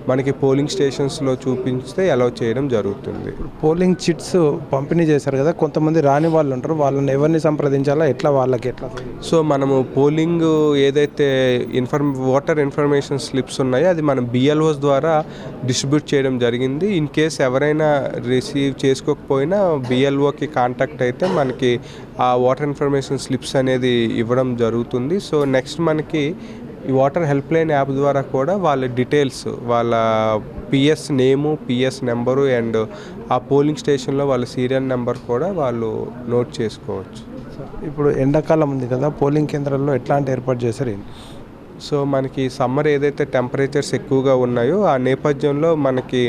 మనకి పోలింగ్ స్టేషన్స్లో చూపించితే అలౌ చేయడం జరుగుతుంది. పోలింగ్ చిట్స్ పంపిణీ చేశారు కదా, కొంతమంది రాని వాళ్ళు ఉంటారు, వాళ్ళని ఎవరిని సంప్రదించాలా, ఎట్లా వాళ్ళకి ఎట్లా? సో మనము పోలింగ్ ఏదైతే ఓటర్ ఇన్ఫర్మేషన్ స్లిప్స్ ఉన్నాయో అది మనం BLOs ద్వారా డిస్ట్రిబ్యూట్ చేయడం జరిగింది. ఇన్ కేస్ ఎవరైనా రిసీవ్ చేసుకోకపోయినా BLOకి కాంటాక్ట్ అయితే మనకి ఆ ఓటర్ ఇన్ఫర్మేషన్ స్లిప్స్ అనేది ఇవ్వడం జరుగుతుంది. సో నెక్స్ట్ మనకి ఈ వాటర్ హెల్ప్ లైన్ యాప్ ద్వారా కూడా వాళ్ళ డీటెయిల్స్, వాళ్ళ PS name, PS number and ఆ పోలింగ్ స్టేషన్లో వాళ్ళ సీరియల్ నెంబర్ కూడా వాళ్ళు నోట్ చేసుకోవచ్చు. ఇప్పుడు ఎండాకాలం ఉంది కదా, పోలింగ్ కేంద్రాల్లో ఎట్లాంటి ఏర్పాటు చేశారు? సో మనకి సమ్మర్ ఏదైతే టెంపరేచర్స్ ఎక్కువగా ఉన్నాయో ఆ నేపథ్యంలో మనకి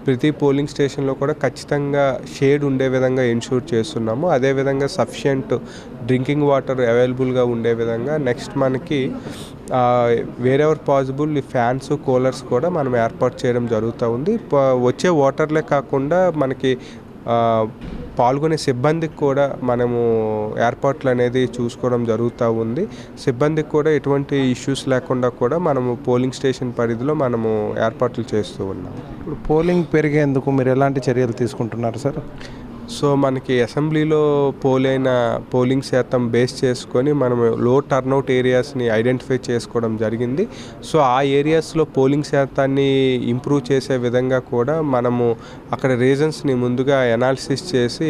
ప్రతి పోలింగ్ స్టేషన్లో కూడా ఖచ్చితంగా షేడ్ ఉండే విధంగా ఎన్షూర్ చేస్తున్నాము. అదేవిధంగా సఫిషియంట్ డ్రింకింగ్ వాటర్ అవైలబుల్గా ఉండే విధంగా నెక్స్ట్ మనకి వేరెవర్ పాసిబుల్ ఈ ఫ్యాన్స్, కూలర్స్ కూడా మనం ఏర్పాటు చేయడం జరుగుతూ ఉంది. వచ్చే వాటర్లే కాకుండా మనకి పాల్గొనే సిబ్బందికి కూడా మనము ఏర్పాట్లు అనేది చూసుకోవడం జరుగుతూ ఉంది. సిబ్బందికి కూడా ఎటువంటి ఇష్యూస్ లేకుండా కూడా మనము పోలింగ్ స్టేషన్ పరిధిలో మనము ఏర్పాట్లు చేస్తూ ఉన్నాము. ఇప్పుడు పోలింగ్ పెరిగేందుకు మీరు ఎలాంటి చర్యలు తీసుకుంటున్నారు సార్? సో మనకి అసెంబ్లీలో పోలింగ్ శాతం బేస్ చేసుకొని మనము లో టర్న్అవుట్ ఏరియాస్ని ఐడెంటిఫై చేసుకోవడం జరిగింది. సో ఆ ఏరియాస్లో పోలింగ్ శాతాన్ని ఇంప్రూవ్ చేసే విధంగా కూడా మనము అక్కడ రీజన్స్ని ముందుగా అనాలిసిస్ చేసి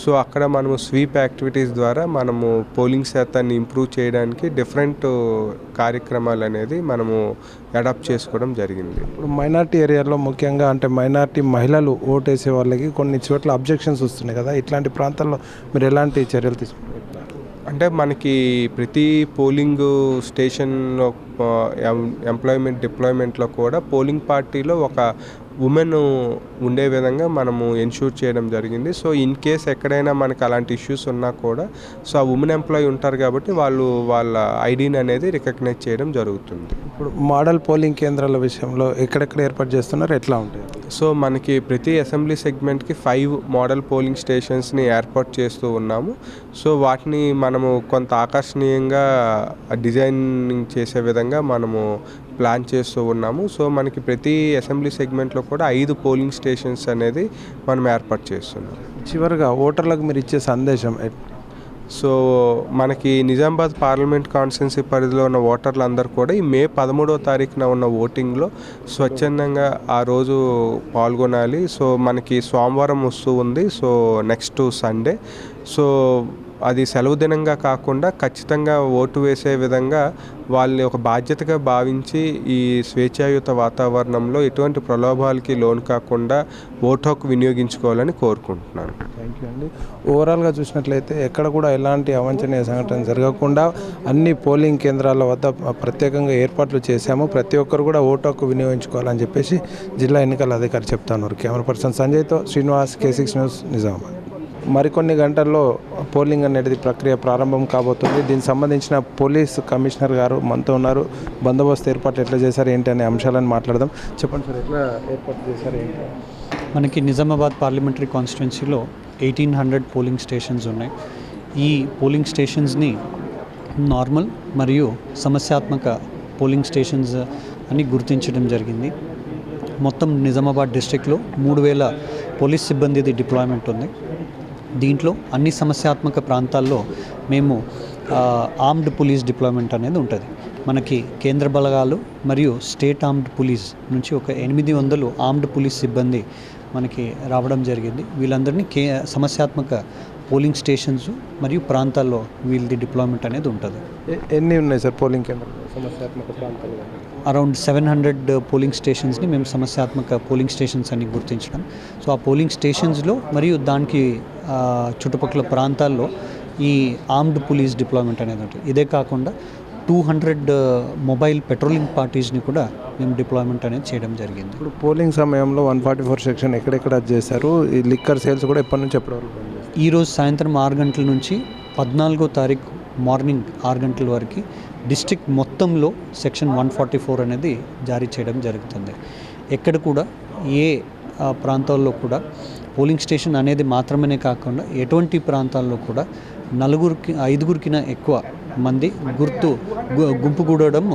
సో అక్కడ మనము స్వీప్ యాక్టివిటీస్ ద్వారా మనము పోలింగ్ శాతాన్ని ఇంప్రూవ్ చేయడానికి డిఫరెంట్ కార్యక్రమాలు అనేది మనము అడాప్ట్ చేసుకోవడం జరిగింది. ఇప్పుడు మైనార్టీ ఏరియాలో ముఖ్యంగా అంటే మైనార్టీ మహిళలు ఓటేసే వాళ్ళకి కొన్ని చోట్ల అబ్జెక్షన్స్ వస్తున్నాయి కదా, ఇట్లాంటి ప్రాంతాల్లో మీరు ఎలాంటి చర్యలు తీసుకుంటారు? అంటే మనకి ప్రతి పోలింగ్ స్టేషన్లో డిప్లాయ్మెంట్లో కూడా పోలింగ్ పార్టీలో ఒక ఉమెన్ ఉండే విధంగా మనము ఎన్షూర్ చేయడం జరిగింది. సో ఇన్ కేస్ ఎక్కడైనా మనకి అలాంటి ఇష్యూస్ ఉన్నా కూడా సో ఆ ఉమెన్ ఎంప్లాయీ ఉంటారు కాబట్టి వాళ్ళు వాళ్ళ ఐడీని అనేది రికగ్నైజ్ చేయడం జరుగుతుంది. ఇప్పుడు మోడల్ పోలింగ్ కేంద్రాల విషయంలో ఎక్కడెక్కడ ఏర్పాటు చేస్తున్నారు, ఎట్లా ఉంటాయి? సో మనకి ప్రతి అసెంబ్లీ సెగ్మెంట్కి 5 మోడల్ పోలింగ్ స్టేషన్స్ని ఏర్పాటు చేస్తూ ఉన్నాము. సో వాటిని మనము కొంత ఆకర్షణీయంగా డిజైనింగ్ చేసే విధంగా మనము ప్లాన్ చేస్తూ ఉన్నాము. సో మనకి ప్రతి అసెంబ్లీ సెగ్మెంట్లో కూడా 5 పోలింగ్ స్టేషన్స్ అనేది మనం ఏర్పాటు చేస్తున్నాం. చివరిగా ఓటర్లకు మీరు ఇచ్చే సందేశం? సో మనకి నిజామాబాద్ పార్లమెంట్ కాన్స్టిట్యున్సీ పరిధిలో ఉన్న ఓటర్లు అందరూ కూడా ఈ మే 13వ తారీఖున ఉన్న ఓటింగ్లో స్వచ్ఛందంగా ఆ రోజు పాల్గొనాలి. సో మనకి సోమవారం వస్తూ ఉంది, సో నెక్స్ట్ సండే. సో అది సెలవు దినంగా కాకుండా ఖచ్చితంగా ఓటు వేసే విధంగా వాళ్ళని ఒక బాధ్యతగా భావించి ఈ స్వేచ్ఛాయుత వాతావరణంలో ఎటువంటి ప్రలోభాలకి లోను కాకుండా ఓటు హక్కు వినియోగించుకోవాలని కోరుకుంటున్నాను. థ్యాంక్ యూ అండి. ఓవరాల్గా చూసినట్లయితే ఎక్కడ కూడా ఎలాంటి అవాంఛనీయ సంఘటన జరగకుండా అన్ని పోలింగ్ కేంద్రాల వద్ద ప్రత్యేకంగా ఏర్పాట్లు చేశాము. ప్రతి ఒక్కరు కూడా ఓటు హక్కు వినియోగించుకోవాలని చెప్పేసి జిల్లా ఎన్నికల అధికారి చెప్తున్నారు. కెమెరా పర్సన్ సంజయ్తో శ్రీనివాస్, K6 న్యూస్, నిజామాబాద్. మరికొన్ని గంటల్లో పోలింగ్ అనేది ప్రక్రియ ప్రారంభం కాబోతుంది. దీనికి సంబంధించిన పోలీస్ కమిషనర్ గారు మనతో ఉన్నారు. బందోబస్తు ఏర్పాట్లు ఎట్లా చేశారు ఏంటి అనే అంశాలను మాట్లాడదాం. చెప్పండి సార్, ఎట్లా ఏర్పాటు చేశారు ఏంటి? మనకి నిజామాబాద్ పార్లమెంటరీ కాన్స్టిట్యున్సీలో 1800 పోలింగ్ స్టేషన్స్ ఉన్నాయి. ఈ పోలింగ్ స్టేషన్స్ని నార్మల్ మరియు సమస్యాత్మక పోలింగ్ స్టేషన్స్ అని గుర్తించడం జరిగింది. మొత్తం నిజామాబాద్ డిస్ట్రిక్ట్లో 3000 పోలీస్ సిబ్బందిది డిప్లాయ్మెంట్ ఉంది. దీంట్లో అన్ని సమస్యాత్మక ప్రాంతాల్లో మేము ఆర్మ్డ్ పోలీస్ డిప్లాయ్మెంట్ అనేది ఉంటుంది. మనకి కేంద్ర బలగాలు మరియు స్టేట్ ఆర్మ్డ్ పోలీస్ నుంచి ఒక 800 ఆర్మ్డ్ పోలీస్ సిబ్బంది మనకి రావడం జరిగింది. వీళ్ళందరినీ సమస్యాత్మక పోలింగ్ స్టేషన్స్ మరియు ప్రాంతాల్లో వీళ్ళది డిప్లాయ్మెంట్ అనేది ఉంటుంది. ఎన్ని ఉన్నాయి సార్ పోలింగ్ కేంద్రాలు సమస్యాత్మక ప్రాంతాలు? అరౌండ్ 700 పోలింగ్ స్టేషన్స్ని మేము సమస్యాత్మక పోలింగ్ స్టేషన్స్ అని గుర్తించడం. సో ఆ పోలింగ్ స్టేషన్స్లో మరియు దానికి చుట్టుపక్కల ప్రాంతాల్లో ఈ ఆర్మ్డ్ పోలీస్ డిప్లాయ్మెంట్ అనేది ఉంటుంది. ఇదే కాకుండా 200 మొబైల్ పెట్రోలింగ్ పార్టీస్ని కూడా మేము డిప్లాయ్మెంట్ అనేది చేయడం జరిగింది. ఇప్పుడు పోలింగ్ సమయంలో 144 సెక్షన్ ఎక్కడెక్కడ చేశారు? ఈ లిక్కర్ సేల్స్ కూడా ఎప్పటి నుంచి ఎప్పటి వరకు? ఈరోజు సాయంత్రం 6 గంటల నుంచి 14వ తారీఖు మార్నింగ్ 6 గంటల వరకు డిస్ట్రిక్ట్ మొత్తంలో సెక్షన్ 144 అనేది జారీ చేయడం జరుగుతుంది. ఎక్కడ కూడా ఏ ప్రాంతాల్లో కూడా పోలింగ్ స్టేషన్ అనేది మాత్రమే కాకుండా ఎటువంటి ప్రాంతాల్లో కూడా 5గురికిన ఎక్కువ మంది గుంపు కూడడం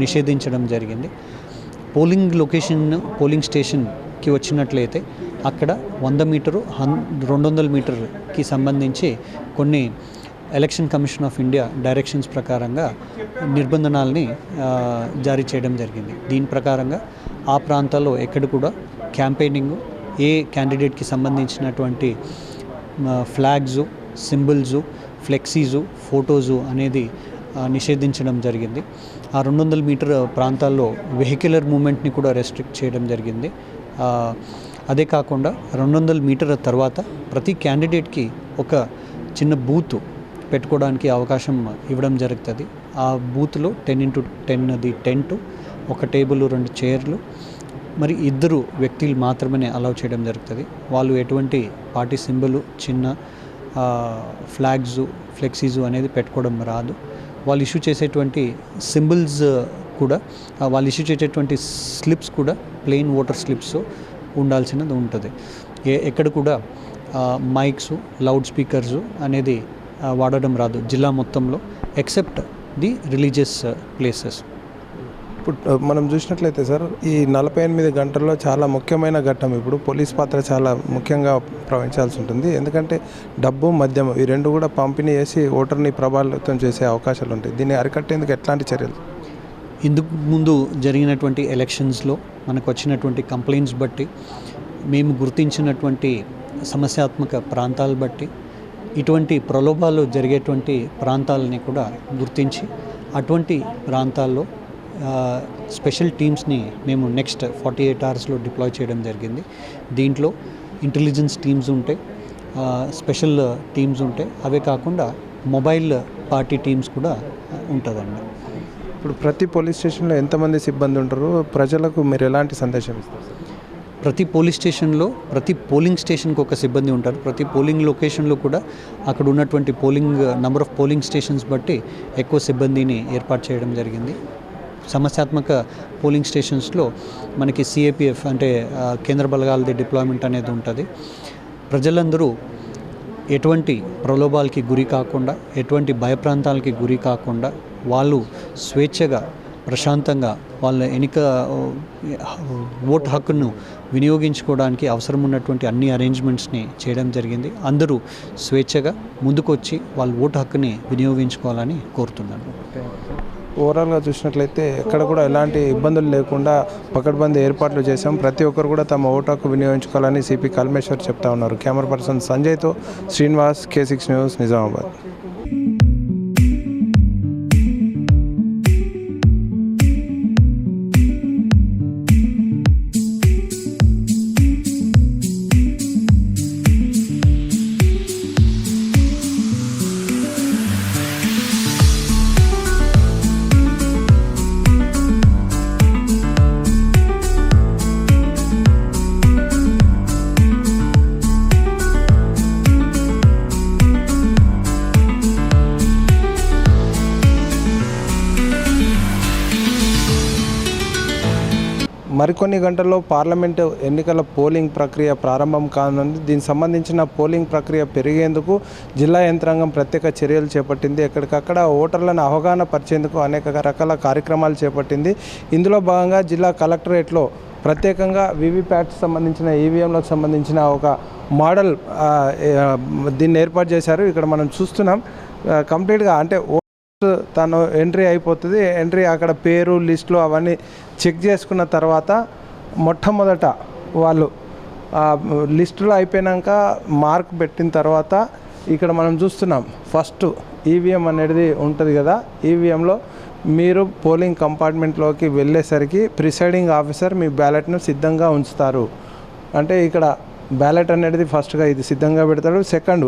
నిషేధించడం జరిగింది. పోలింగ్ లొకేషన్ పోలింగ్ స్టేషన్కి వచ్చినట్లయితే అక్కడ 100 మీటరు 200 మీటర్కి సంబంధించి కొన్ని election commission of India directions ప్రకారంగా నిర్బంధనాలని జారీ చేయడం జరిగింది. దీని ప్రకారంగా ఆ ప్రాంతాల్లో ఎక్కడ కూడా క్యాంపెయినింగ్, ఏ క్యాండిడేట్కి సంబంధించినటువంటి ఫ్లాగ్సు, సింబల్సు, ఫ్లెక్సీసు, ఫోటోసు అనేది నిషేధించడం జరిగింది. ఆ 200 మీటర్ ప్రాంతాల్లో వెహిక్యులర్ మూమెంట్ని కూడా రెస్ట్రిక్ట్ చేయడం జరిగింది. అదే కాకుండా 200 మీటర్ల తర్వాత ప్రతి క్యాండిడేట్కి ఒక చిన్న బూత్ పెట్టుకోవడానికి అవకాశం ఇవ్వడం జరుగుతుంది. ఆ బూత్లో 10x10 టెంట్, ఒక టేబుల్, 2 చైర్లు, మరి 2 వ్యక్తులు మాత్రమే అలౌ చేయడం జరుగుతుంది. వాళ్ళు ఎటువంటి పార్టీ సింబల్, చిన్న ఫ్లాగ్స్, ఫ్లెక్సీసు అనేది పెట్టుకోవడం రాదు. వాళ్ళు ఇష్యూ చేసేటువంటి సింబల్స్ కూడా, వాళ్ళు ఇష్యూ చేసేటువంటి స్లిప్స్ కూడా ప్లెయిన్ ఓటర్ స్లిప్స్ ఉండాల్సినది ఉంటుంది. ఎక్కడ కూడా మైక్స్, లౌడ్ స్పీకర్స్ అనేది వాడడం రాదు జిల్లా మొత్తంలో, ఎక్సెప్ట్ ది రిలీజియస్ ప్లేసెస్. ఇప్పుడు మనం చూసినట్లయితే సార్, ఈ 48 గంటల్లో చాలా ముఖ్యమైన ఘట్టం. ఇప్పుడు పోలీస్ పాత్ర చాలా ముఖ్యంగా ప్రవహించాల్సి ఉంటుంది. ఎందుకంటే డబ్బు, మద్యం ఈ రెండు కూడా పంపిణీ చేసి ఓటర్ని ప్రభావితం చేసే అవకాశాలు ఉంటాయి. దీన్ని అరికట్టేందుకు ఎట్లాంటి చర్యలు? ఇందుకు ముందు జరిగినటువంటి ఎలక్షన్స్లో మనకు వచ్చినటువంటి కంప్లైంట్స్ బట్టి, మేము గుర్తించినటువంటి సమస్యాత్మక ప్రాంతాలు బట్టి, ఇటువంటి ప్రలోభాలు జరిగేటువంటి ప్రాంతాలని కూడా గుర్తించి అటువంటి ప్రాంతాల్లో స్పెషల్ టీమ్స్ని మేము నెక్స్ట్ 48 అవర్స్లో డిప్లాయ్ చేయడం జరిగింది. దీంట్లో ఇంటెలిజెన్స్ టీమ్స్ ఉంటాయి, స్పెషల్ టీమ్స్ ఉంటాయి. అవే కాకుండా మొబైల్ పార్టీ టీమ్స్ కూడా ఉంటుందండి. ఇప్పుడు ప్రతి పోలీస్ స్టేషన్లో ఎంతమంది సిబ్బంది ఉంటారు? ప్రజలకు మీరు ఎలాంటి సందేశం ఇస్తారు? ప్రతి పోలీస్ స్టేషన్లో ప్రతి పోలింగ్ స్టేషన్కి ఒక సిబ్బంది ఉంటారు. ప్రతి పోలింగ్ లొకేషన్లో కూడా అక్కడ ఉన్నటువంటి నంబర్ ఆఫ్ పోలింగ్ స్టేషన్స్ బట్టి ఎక్కువ సిబ్బందిని ఏర్పాటు చేయడం జరిగింది. సమస్యాత్మక పోలింగ్ స్టేషన్స్లో మనకి సిఏపిఎఫ్ అంటే కేంద్ర బలగాలది డిప్లాయ్మెంట్ అనేది ఉంటుంది. ప్రజలందరూ ఎటువంటి ప్రలోభాలకి గురి కాకుండా, ఎటువంటి భయప్రాంతాలకి గురి కాకుండా వాళ్ళు స్వేచ్ఛగా, ప్రశాంతంగా వాళ్ళ ఓటు హక్కును వినియోగించుకోవడానికి అవసరం ఉన్నటువంటి అన్ని అరేంజ్మెంట్స్ని చేయడం జరిగింది. అందరూ స్వేచ్ఛగా ముందుకొచ్చి వాళ్ళ ఓటు హక్కుని వినియోగించుకోవాలని కోరుతున్నాను. ఓవరాల్గా చూసినట్లయితే ఎక్కడ కూడా ఎలాంటి ఇబ్బందులు లేకుండా పకడ్బందీ ఏర్పాట్లు చేశాం. ప్రతి ఒక్కరు కూడా తమ ఓటు హక్కు వినియోగించుకోవాలని సిపి కల్మేశ్వర్ చెప్తా ఉన్నారు. కెమెరా పర్సన్ సంజయ్తో శ్రీనివాస్, K6 న్యూస్, నిజామాబాద్. మరికొన్ని గంటల్లో పార్లమెంటు ఎన్నికల పోలింగ్ ప్రక్రియ ప్రారంభం కానుంది. దీనికి సంబంధించిన పోలింగ్ ప్రక్రియ పెరిగేందుకు జిల్లా యంత్రాంగం ప్రత్యేక చర్యలు చేపట్టింది. ఎక్కడికక్కడ ఓటర్లను అవగాహన పరిచేందుకు అనేక రకాల కార్యక్రమాలు చేపట్టింది. ఇందులో భాగంగా జిల్లా కలెక్టరేట్లో ప్రత్యేకంగా వీవీప్యాట్కి సంబంధించిన, ఈవీఎంలకు సంబంధించిన ఒక మోడల్ దీన్ని ఏర్పాటు చేశారు. ఇక్కడ మనం చూస్తున్నాం కంప్లీట్గా, అంటే తను ఎంట్రీ అయిపోతుంది. ఎంట్రీ అక్కడ పేరు, లిస్టులు అవన్నీ చెక్ చేసుకున్న తర్వాత మొట్టమొదట వాళ్ళు లిస్టులో అయిపోయాక మార్క్ పెట్టిన తర్వాత ఇక్కడ మనం చూస్తున్నాం ఫస్ట్ ఈవీఎం అనేది ఉంటుంది కదా. ఈవీఎంలో మీరు పోలింగ్ కంపార్ట్మెంట్లోకి వెళ్ళేసరికి ప్రిసైడింగ్ ఆఫీసర్ మీ బ్యాలెట్ను సిద్ధంగా ఉంచుతారు. అంటే ఇక్కడ బ్యాలెట్ అనేది ఫస్ట్గా ఇది సిద్ధంగా పెడతాడు. సెకండ్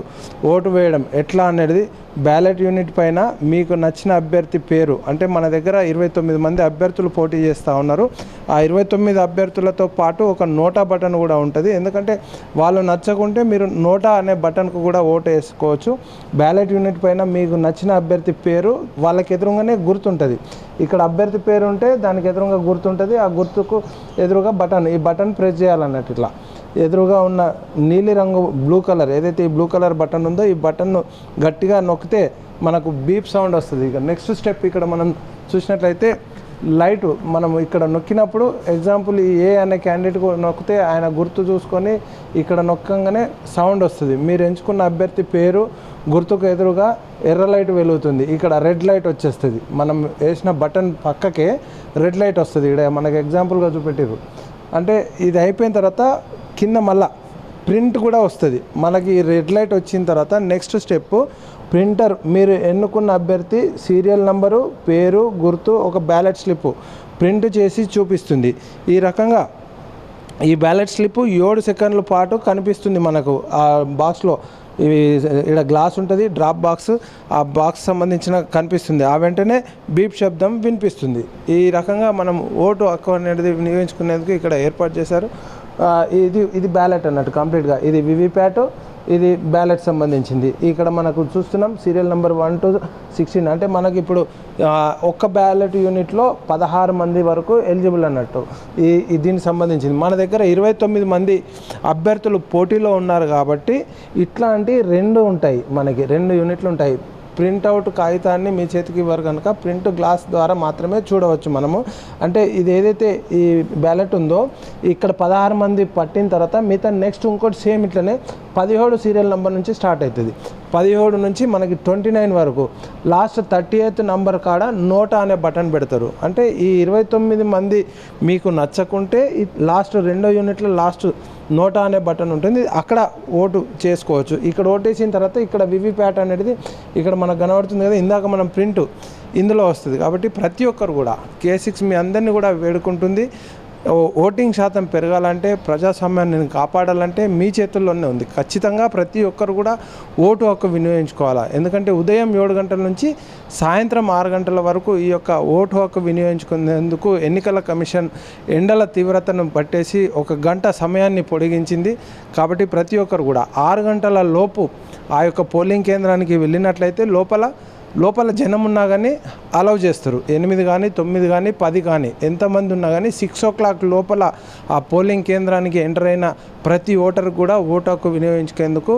ఓటు వేయడం ఎట్లా అనేది బ్యాలెట్ యూనిట్ పైన మీకు నచ్చిన అభ్యర్థి పేరు, అంటే మన దగ్గర 29 మంది అభ్యర్థులు పోటీ చేస్తూ ఉన్నారు. ఆ 29 అభ్యర్థులతో పాటు ఒక నోటా బటన్ కూడా ఉంటుంది. ఎందుకంటే వాళ్ళు నచ్చకుంటే మీరు నోటా అనే బటన్కు కూడా ఓటు వేసుకోవచ్చు. బ్యాలెట్ యూనిట్ పైన మీకు నచ్చిన అభ్యర్థి పేరు వాళ్ళకి ఎదురుగానే గుర్తుంటుంది. ఇక్కడ అభ్యర్థి పేరు ఉంటే దానికి ఎదురుగా గుర్తుంటుంది. ఆ గుర్తుకు ఎదురుగా బటన్, ఈ బటన్ ప్రెస్ చేయాలన్నట్టు ఇట్లా ఎదురుగా ఉన్న నీలి రంగు బ్లూ కలర్ ఏదైతే ఈ బ్లూ కలర్ బటన్ ఉందో ఈ బటన్ను గట్టిగా నొక్కితే మనకు బీప్ సౌండ్ వస్తుంది. ఇక నెక్స్ట్ స్టెప్ ఇక్కడ మనం చూసినట్లయితే లైటు మనం ఇక్కడ నొక్కినప్పుడు ఎగ్జాంపుల్ ఈ ఏ అనే క్యాండిడేట్ నొక్కితే ఆయన గుర్తు చూసుకొని ఇక్కడ నొక్కగానే సౌండ్ వస్తుంది. మీరు ఎంచుకున్న అభ్యర్థి పేరు గుర్తుకు ఎదురుగా ఎర్ర లైట్ వెలుగుతుంది. ఇక్కడ రెడ్ లైట్ వచ్చేస్తుంది. మనం వేసిన బటన్ పక్కకే రెడ్ లైట్ వస్తుంది. ఇక్కడ మనకు ఎగ్జాంపుల్గా చూపెట్టారు. అంటే ఇది అయిపోయిన తర్వాత కింద మళ్ళా ప్రింట్ కూడా వస్తుంది. మనకి రెడ్ లైట్ వచ్చిన తర్వాత నెక్స్ట్ స్టెప్ ప్రింటర్ మీరు ఎన్నుకున్న అభ్యర్థి సీరియల్ నంబరు, పేరు, గుర్తు, ఒక బ్యాలెట్ స్లిప్ ప్రింట్ చేసి చూపిస్తుంది. ఈ రకంగా ఈ బ్యాలెట్ స్లిప్ 7 సెకండ్ల పాటు కనిపిస్తుంది మనకు ఆ బాక్స్లో. ఇవి ఇక్కడ గ్లాస్ ఉంటుంది, డ్రాప్ బాక్స్, ఆ బాక్స్ సంబంధించిన కనిపిస్తుంది. ఆ వెంటనే బీప్ శబ్దం వినిపిస్తుంది. ఈ రకంగా మనం ఓటు హక్కు అనేది వినియోగించుకునేందుకు ఇక్కడ ఏర్పాటు చేశారు. ఇది బ్యాలెట్ అన్నట్టు కంప్లీట్గా. ఇది వివిప్యాట్, ఇది బ్యాలెట్ సంబంధించింది. ఇక్కడ మనకు చూస్తున్నాం సీరియల్ నెంబర్ 1 to 16. అంటే మనకి ఇప్పుడు ఒక్క బ్యాలెట్ యూనిట్లో 16 మంది వరకు ఎలిజిబుల్ అన్నట్టు. దీనికి సంబంధించింది మన దగ్గర 29 మంది అభ్యర్థులు పోటీలో ఉన్నారు కాబట్టి ఇట్లాంటి 2 ఉంటాయి, మనకి 2 యూనిట్లు ఉంటాయి. ప్రింట్అవుట్ కాగితాన్ని మీ చేతికి ఇవ్వరు కనుక ప్రింట్ గ్లాస్ ద్వారా మాత్రమే చూడవచ్చు మనము. అంటే ఇది ఏదైతే ఈ బ్యాలెట్ ఉందో ఇక్కడ 16 మంది పట్టిన తర్వాత మిగతా నెక్స్ట్ ఇంకోటి సేమ్ ఇట్లనే 17 సీరియల్ నెంబర్ నుంచి స్టార్ట్ అవుతుంది. 17 నుంచి మనకి 29 వరకు లాస్ట్ 38th నంబర్ కాడ నోటా అనే బటన్ పెడతారు. అంటే ఈ 29 మంది మీకు నచ్చకుంటే ఈ లాస్ట్ 2వ యూనిట్లో లాస్ట్ నోటా అనే బటన్ ఉంటుంది, అక్కడ ఓటు చేసుకోవచ్చు. ఇక్కడ ఓటేసిన తర్వాత ఇక్కడ వివిప్యాట్ అనేది ఇక్కడ మనకు కనబడుతుంది కదా, ఇందాక మనం ప్రింట్ ఇందులో వస్తుంది. కాబట్టి ప్రతి ఒక్కరు కూడా K6 మీ అందరినీ కూడా వేడుకుంటుంది. ఓటింగ్ శాతం పెరగాలంటే, ప్రజాస్వామ్యాన్ని కాపాడాలంటే మీ చేతుల్లోనే ఉంది. ఖచ్చితంగా ప్రతి ఒక్కరు కూడా ఓటు హక్కు వినియోగించుకోవాలి. ఎందుకంటే ఉదయం 7 గంటల నుంచి సాయంత్రం 6 గంటల వరకు ఈ యొక్క ఓటు హక్కు వినియోగించుకునేందుకు ఎన్నికల కమిషన్ ఎండల తీవ్రతను పట్టేసి 1 గంట సమయాన్ని పొడిగించింది. కాబట్టి ప్రతి ఒక్కరు కూడా 6 గంటల లోపు ఆ యొక్క పోలింగ్ కేంద్రానికి వెళ్ళినట్లయితే లోపల జనం ఉన్నా కానీ అలౌ చేస్తారు. 8 కానీ 9 కానీ 10 కానీ ఎంతమంది ఉన్నా కానీ 6 o'clock లోపల ఆ పోలింగ్ కేంద్రానికి ఎంటర్ అయిన ప్రతి ఓటర్ కూడా ఓటు హక్కు వినియోగించుకేందుకు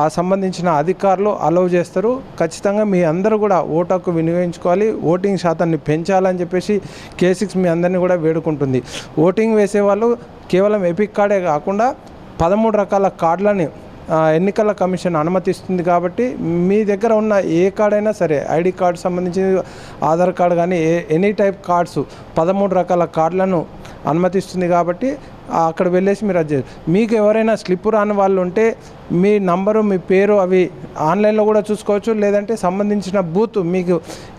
ఆ సంబంధించిన అధికారులు అలౌ చేస్తారు. ఖచ్చితంగా మీ అందరూ కూడా ఓటు హక్కు వినియోగించుకోవాలి, ఓటింగ్ శాతాన్ని పెంచాలని చెప్పేసి K6 మీ అందరినీ కూడా వేడుకుంటుంది. ఓటింగ్ వేసేవాళ్ళు కేవలం ఎపిక్ కార్డే కాకుండా 13 రకాల కార్డులని ఎన్నికల కమిషన్ అనుమతిస్తుంది. కాబట్టి మీ దగ్గర ఉన్న ఏ కార్డ్ అయినా సరే, ఐడి కార్డు సంబంధించి ఆధార్ కార్డు కానీ ఎనీ టైప్ కార్డ్స్ 13 రకాల కార్డులను అనుమతిస్తుంది. కాబట్టి అక్కడ వెళ్ళేసి మీరు అది మీకు ఎవరైనా స్లిప్ రాని వాళ్ళు ఉంటే మీ నంబరు, మీ పేరు అవి ఆన్లైన్లో కూడా చూసుకోవచ్చు. లేదంటే సంబంధించిన బూత్ మీకు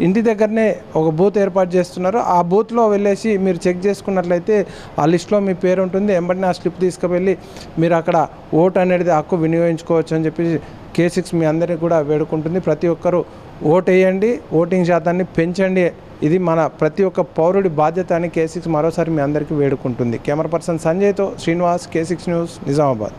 ఇంటి దగ్గరనే ఒక బూత్ ఏర్పాటు చేస్తున్నారు, ఆ బూత్లో వెళ్ళేసి మీరు చెక్ చేసుకున్నట్లయితే ఆ లిస్ట్లో మీ పేరు ఉంటుంది. వెంబడిని ఆ స్లిప్ తీసుకువెళ్ళి మీరు అక్కడ ఓటు అనేది హక్కు వినియోగించుకోవచ్చు అని చెప్పి K6 మీ అందరికీ కూడా వేడుకుంటుంది. ప్రతి ఒక్కరూ ఓటు వేయండి, ఓటింగ్ శాతాన్ని పెంచండి. ఇది మన ప్రతి ఒక్క పౌరుడి బాధ్యత అని K6 మరోసారి మీ అందరికీ వేడుకుంటుంది. కెమెరా పర్సన్ సంజయ్తో శ్రీనివాస్, K6 న్యూస్, నిజామాబాద్.